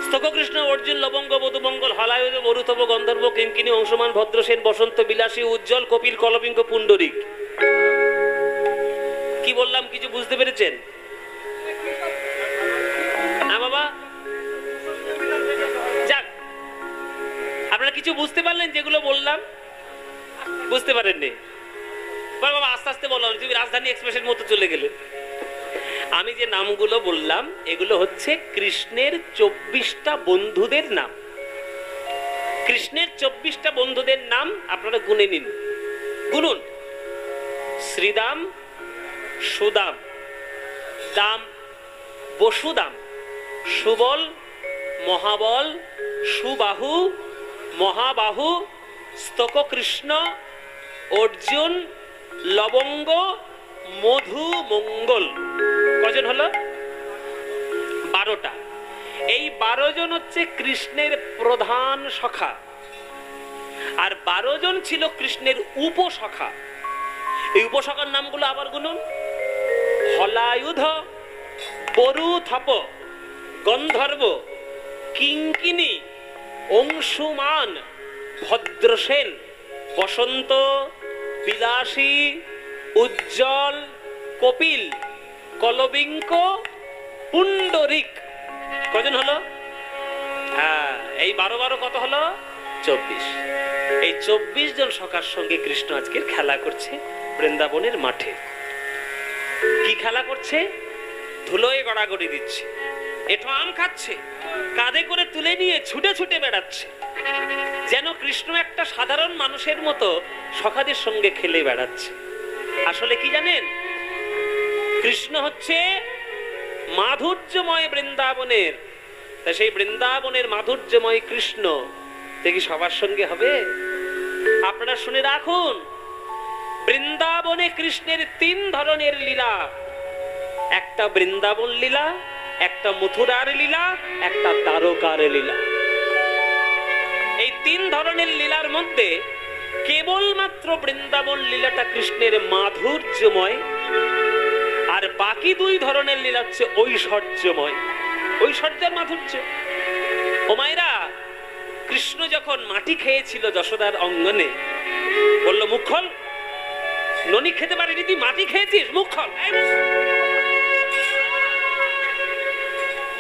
স্তক কৃষ্ণ অর্জুন লবঙ্গ বধুমঙ্গল হলায়ুধ বরুতব গন্ধর্ব কিঙ্কিনী অংশমান ভদ্রসেন বসন্ত বিলাসী উজ্জ্বল কপিল কলপিঙ্গ পুণ্ডরিক। কি বললাম কিছু বুঝতে পেরেছেন? না বাবা, যাক, আপনারা কিছু বুঝতে পারলেন যেগুলো বললাম? বুঝতে পারেননি? বাবা আস্তে আস্তে বললাম, তুমি রাজধানী এক্সপ্রেসের মতো চলে গেলে। আমি যে নামগুলো বললাম এগুলো হচ্ছে কৃষ্ণের 24টা বন্ধুদের নাম। কৃষ্ণের 24টা বন্ধুদের নাম আপনারা গুনে নিন, গুনুন। শ্রীদাম, সুদাম, দাম, বসুদাম, সুবল, মহাবল, সুবাহু, মহাবাহু, স্তক কৃষ্ণ, অর্জুন, লবঙ্গ, মধু, মঙ্গল। কজন হলো? 12টা। এই 12 জন হচ্ছে কৃষ্ণের প্রধান সখা, আর 12 জন ছিল কৃষ্ণের উপসখা। এই উপসখার নামগুলো আবার গুনুন। হলায়ুধ, বরুথপ, গন্ধর্ব, কিঙ্কিনী, অংশুমান, ভদ্রসেন, বসন্ত, বিলাসী, উজ্জ্বল, কপিল, কলবিঙ্ক, পুণ্ডরিক। কজন হলো? হ্যাঁ, এই 12 কত হলো? 24। এই 24 জন সখার সঙ্গে কৃষ্ণ আজকের খেলা করছে বৃন্দাবনের মাঠে। কি খেলা করছে? ধুলোয় গড়াগড়ি দিচ্ছে, এঠো আম খাচ্ছে, কাঁধে করে তুলে নিয়ে ছুটে ছুটে বেড়াচ্ছে, যেন কৃষ্ণ একটা সাধারণ মানুষের মতো সখাদের সঙ্গে খেলে বেড়াচ্ছে। আসলে কি জানেন? কৃষ্ণ হচ্ছে মাধুর্যময় বৃন্দাবনের। তা সেই বৃন্দাবনের মাধুর্যময় কৃষ্ণ দেখি সবার সঙ্গে হবে? আপনারা শুনে রাখুন, বৃন্দাবনে কৃষ্ণের 3 ধরনের লীলা। একটা বৃন্দাবন লীলা, একটা মথুরার লীলা, একটা দ্বারকার লীলা। এই 3 ধরনের লীলার মধ্যে কেবলমাত্র বৃন্দাবন লীলাটা কৃষ্ণের মাধুর্যময়, আর বাকি 2 ধরনের লীলা হচ্ছে ঐশ্বর্যময়। ঐশ্বর্যের মাধুর্য। ও মায়েরা, কৃষ্ণ যখন মাটি খেয়েছিল যশোদার অঙ্গনে, বলল মুখ খোল। ননি খেতে পারিনি, তুই মাটি খেয়েছিস, মুখ খোল,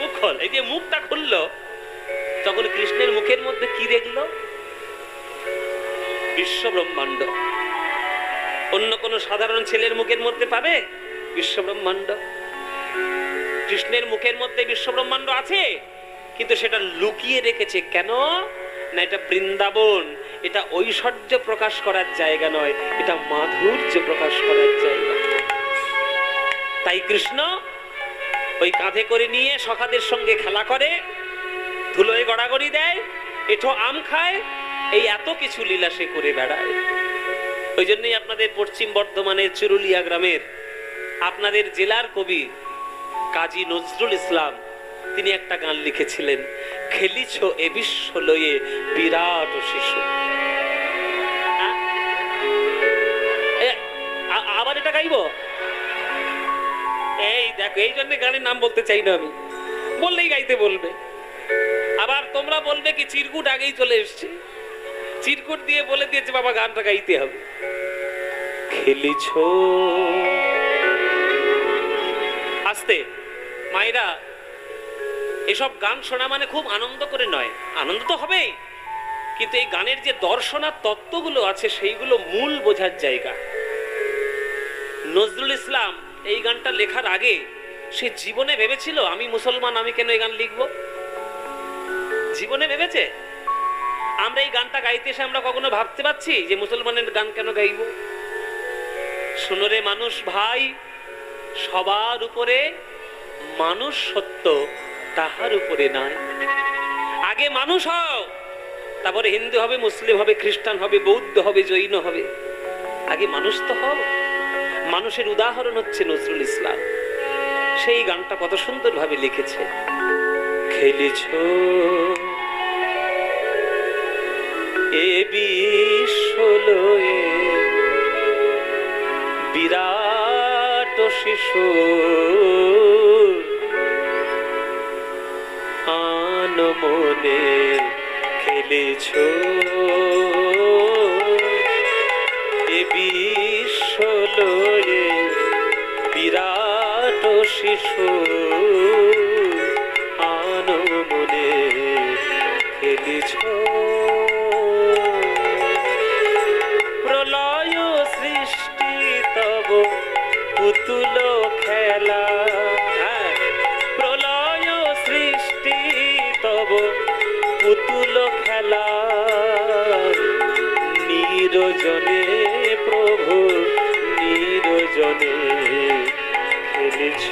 মুখ খোল। এই যে মুখটা খুললো, তখন কৃষ্ণের মুখের মধ্যে কি দেখলো? বিশ্ব ব্রহ্মাণ্ড। অন্য কোন সাধারণ ছেলের মুখের মধ্যে পাবে বিশ্ব ব্রহ্মাণ্ড? কৃষ্ণের মুখের মধ্যে বিশ্ব ব্রহ্মাণ্ড আছে, কিন্তু সেটা লুকিয়ে রেখেছে। কেন না? এটা বৃন্দাবন, এটা ঐশ্বর্য প্রকাশ করার জায়গা নয়, এটা মাধুর্য প্রকাশ করার জায়গা। তাই কৃষ্ণ ওই কাঁধে করে নিয়ে সখাদের সঙ্গে খেলা করে, ধুলোয় গড়াগড়ি দেয়, এঠো আম খায়, এই এত কিছু লীলা সে করে বেড়ায়। ওই জন্যই আপনাদের পশ্চিম বর্ধমানের চুরুলিয়া গ্রামের আপনাদের জেলার কবি কাজী নজরুল ইসলাম তিনি একটা গান লিখেছিলেন, খেলিছ এ বিশ্ব লয়ে বিরাট শিশু। আবার এটা গাইব? এই দেখো, এই জন্য গানের নাম বলতে চাই না আমি, বললেই গাইতে বলবে। আবার তোমরা বলবে কি চিরকুট আগেই চলে এসছে, চিরকুট দিয়ে বলে দিয়েছে বাবা গানটা গাইতে হবে। খেলিছ আস্তে মায়েরা, এসব গান শোনা মানে খুব আনন্দ করে নয়, আনন্দ তো হবেই, কিন্তু এই গানের যে দর্শনার তত্ত্বগুলো আছে সেইগুলো মূল বোঝার জায়গা। নজরুল ইসলাম এই গানটা লেখার আগে সে জীবনে ভেবেছিল আমি মুসলমান, আমি কেন এই গান লিখবো? জীবনে ভেবেছে? আমরা এই গানটা গাইতে এসে আমরা কখনো ভাবতে পারছি যে মুসলমানের গান কেন গাইবো? শোনরে মানুষ ভাই, সবার উপরে মানুষ সত্য, তাহার উপরে নাই। আগে মানুষ হও, তারপরে হিন্দু হবে, মুসলিম হবে, খ্রিস্টান হবে, বৌদ্ধ হবে, জৈন হবে। আগে মানুষ তো হও। মানুষের উদাহরণ হচ্ছে নজরুল ইসলাম। সেই গানটা কত সুন্দরভাবে লিখেছে। খেলেছ এ বিশ্বলয়ে বিরাট শিশু, আন মনে খেলেছ এ বিশ্বলয়ে বিরাট শিশু, আন মনে খেলেছ। প্রলয় সৃষ্টি তব পুতুল খেলা, প্রলয় সৃষ্টি তব পুতুল খেলা, নিরজনে প্রভু নিরজনে খেলেছ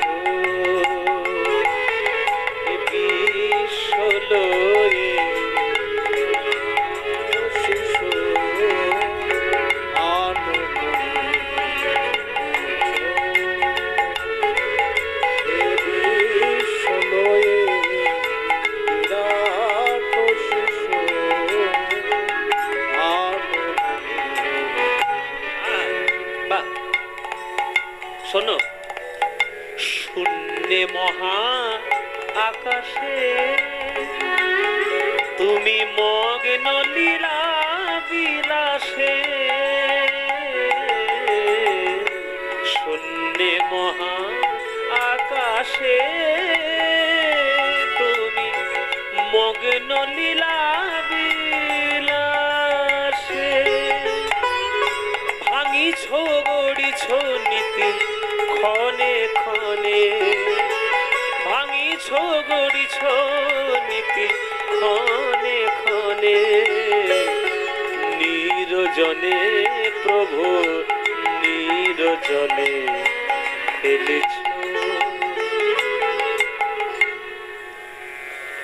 বিশ্বলয়ে শিশু, শোনো, শূন্যে মহা আকাশে তুমি মগ্ন লীলা বিলাসে, শূন্যে মহা আকাশে তুমি মগ্ন লীলা বিলাসে, ভাঙিছ গড়িছ নীতি ক্ষণে ক্ষণে, ভাঙিছ গড়িছ নীতি ক্ষণে ক্ষণে, নিরজনে প্রভু নিরজনে খেলেছ।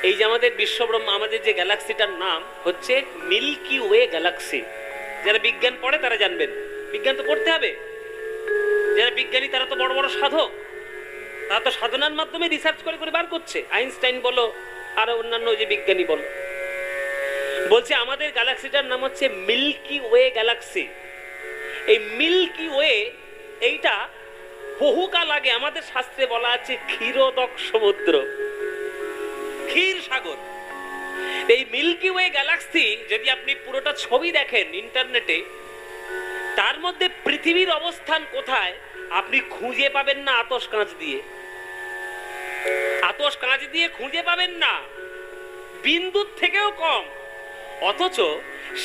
এই যে আমাদের বিশ্বব্রহ্ম, আমাদের যে গ্যালাক্সিটার নাম হচ্ছে মিল্কি ওয়ে গ্যালাক্সি। যারা বিজ্ঞান পড়ে তারা জানবেন, বিজ্ঞান তো পড়তে হবে। যারা বিজ্ঞানী তারা তো বড় বড় সাধক, তারা তো সাধনার মাধ্যমে রিসার্চ করে করে বার করছে। আইনস্টাইন বলো আর অন্যান্য যে বিজ্ঞানী বলো, বলছে আমাদের গ্যালাক্সিটার নাম হচ্ছে মিল্কি ওয়ে গ্যালাক্সি। এই মিল্কি ওয়ে এইটা বহুকাল আগে আমাদের শাস্ত্রে বলা আছে ক্ষীরোদক সমুদ্র, ক্ষীর সাগর। এই মিল্কি ওয়ে গ্যালাক্সি যদি আপনি পুরোটা ছবি দেখেন ইন্টারনেটে, তার মধ্যে পৃথিবীর অবস্থান কোথায় আপনি খুঁজে পাবেন না। আতশ কাঁচ দিয়ে, আতশ কাঁচ দিয়ে খুঁজে পাবেন না, বিন্দুর থেকেও কম। অথচ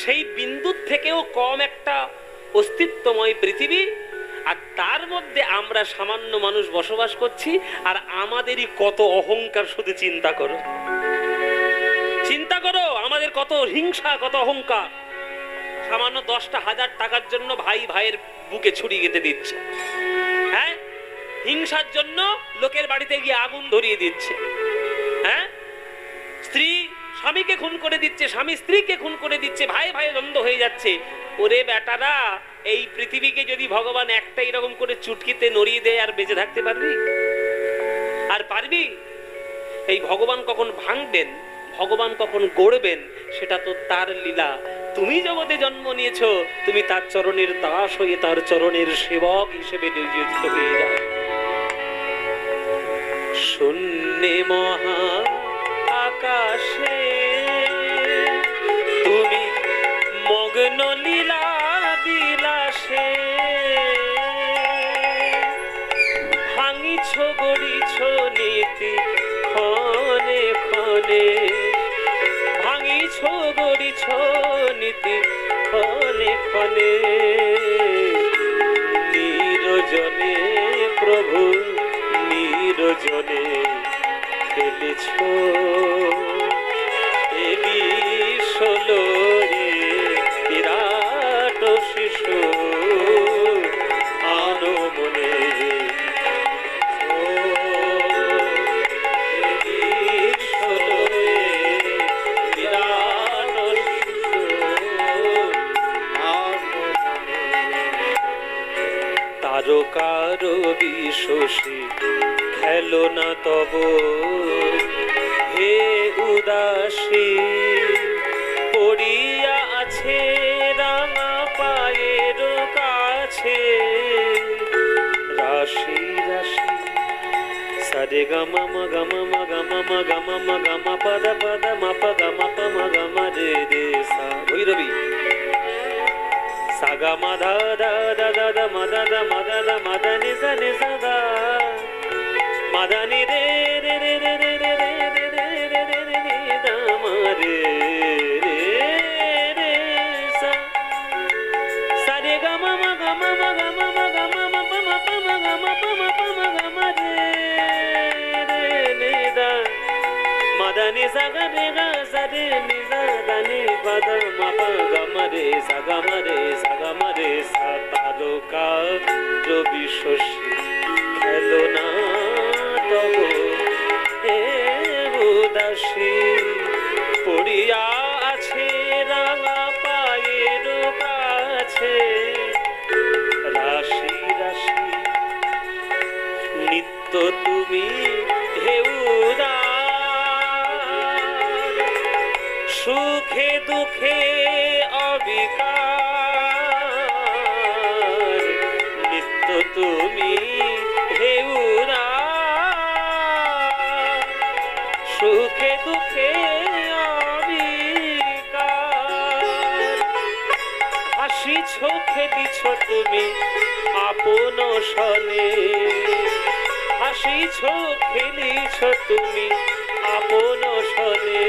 সেই বিন্দুর থেকেও কম একটা অস্তিত্বময় পৃথিবী, আর তার মধ্যে আমরা সামান্য মানুষ বসবাস করছি। আর আমাদেরই কত অহংকার, শুধু চিন্তা করো, চিন্তা করো আমাদের কত হিংসা, কত অহংকার। সামান্য 10টা 1000 টাকার জন্য ভাই ভাইয়ের বুকে ছুরি গেঁথে দিচ্ছে, হ্যাঁ, হিংসার জন্য লোকের বাড়িতে গিয়ে আগুন ধরিয়ে দিচ্ছে, হ্যাঁ, স্ত্রী স্বামীকে খুন করে দিচ্ছে, স্বামী স্ত্রীকে খুন করে দিচ্ছে, ভাই ভাই দ্বন্দ্ব হয়ে যাচ্ছে। ওরে বেটারা, এই পৃথিবীকে যদি ভগবান একটা এরকম করে চুটকিতে নড়িয়ে দেয়, আর বেঁচে থাকতে পারবি? আর পারবি? এই ভগবান কখন ভাঙবেন, ভগবান কখন গড়বেন, সেটা তো তার লীলা। তুমি জগতে জন্ম নিয়েছো, তুমি তার চরণের দাস হয়ে তার চরণের সেবক হিসেবে নিয়োজিত হয়ে যাও। শূন্যে মহা আকাশে তুমি মগ্ন লীলা বিলাসে, ভাঙিছ গড়িছ নীতি ক্ষণে ক্ষণে, ভাঙিছ গড়িছ নীতি ক্ষণে ক্ষণে, নিরজনে প্রভু নিরজনে খেলেছ এ বিশ্বলয়ে বিরাট শিশু, আন খেলো না তব হে উদাসী পড়িয়া আছে রাঙা পায়ের কাছে রাশি রাশি সারে গামা মা গামা মা গামা মা গামা মা গামা পাদা পাদা মা পা গামা পা মা গামা রে রে সা ভৈরবী সাগা মা ধা ধা ধা ধা ধা মা ধা ধা মা ধা ধা মা ধা নি সা ধা মা ধা নি রে রে রে রে রে রে রে রে রে রে রে রে ধা মা রে রে রে সা সা রে গা মা মা গা মা মা গা মা মা গা মা মা পা মা পা মা গা মা পা মা পা মা গা মা রে রে রে দা মা ধা নি সা গা রে গা সা রে নি সা ধা নি পা ধা মা পা গা মা রে সা গা মা রে সা গা মা রে সা তারকা রবি শশী খেলো না তব হে উদাসী পড়িয়া আছে রাঙা পায়ের কাছে রাশি রাশি নিত্য তুমি হে উদার সুখে দুঃখে অবিকার নিত্য তুমি হে উদার সুখে দুঃখে অবিকার হাসিছ খেলিছ তুমি আপন সনে হাসিছ খেলিছ তুমি আপন সনে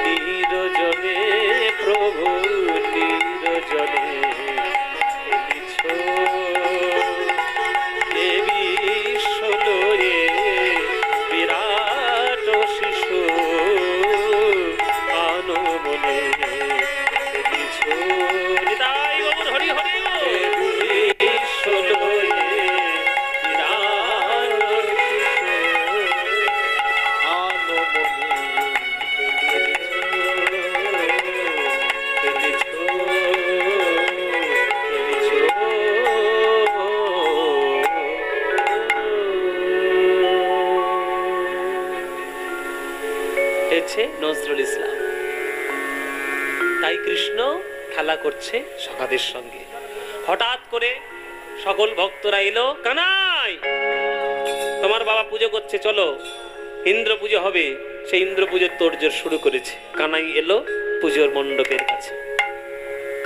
নিরজনে প্রভু নিরজনে খেলিছ দেবী ষোলোয়ে বিরাট শিশু আনমনে খেলিছ নিতাই গৌর হরি হরি দেবী ষোলোয়ে বিরাট শিশু আনমনে নজরুল ইসলাম। তাই কৃষ্ণ খেলা করছে সখাদের সঙ্গে। হঠাৎ করে সকল ভক্তরা এলো, কানাই তোমার বাবা পুজো করছে, চলো ইন্দ্র পুজো হবে। সেই ইন্দ্র পুজোর তোড়জোড় শুরু করেছে। কানাই এলো পুজোর মণ্ডপের কাছে।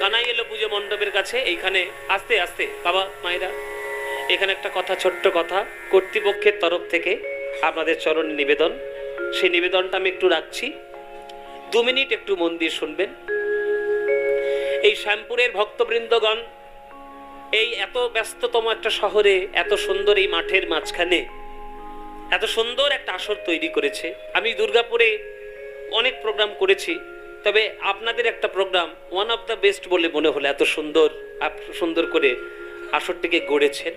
কানাই এলো পুজো মণ্ডপের কাছে। এইখানে আস্তে আস্তে বাবা মায়েরা, এখানে একটা কথা, ছোট্ট কথা, কর্তৃপক্ষের তরফ থেকে আপনাদের চরণে নিবেদন। সেই নিবেদনটা আমি একটু রাখছি, 2 মিনিট একটু মন দিয়ে শুনবেন। এই শ্যামপুরের ভক্তবৃন্দগণ, এই এত ব্যস্ততম একটা শহরে, এত সুন্দর এই মাঠের মাঝখানে এত সুন্দর একটা আসর তৈরি করেছে। আমি দুর্গাপুরে অনেক প্রোগ্রাম করেছি, তবে আপনাদের একটা program one of the best বলে মনে হলো। এত সুন্দর সুন্দর করে আসরটিকে গড়েছেন।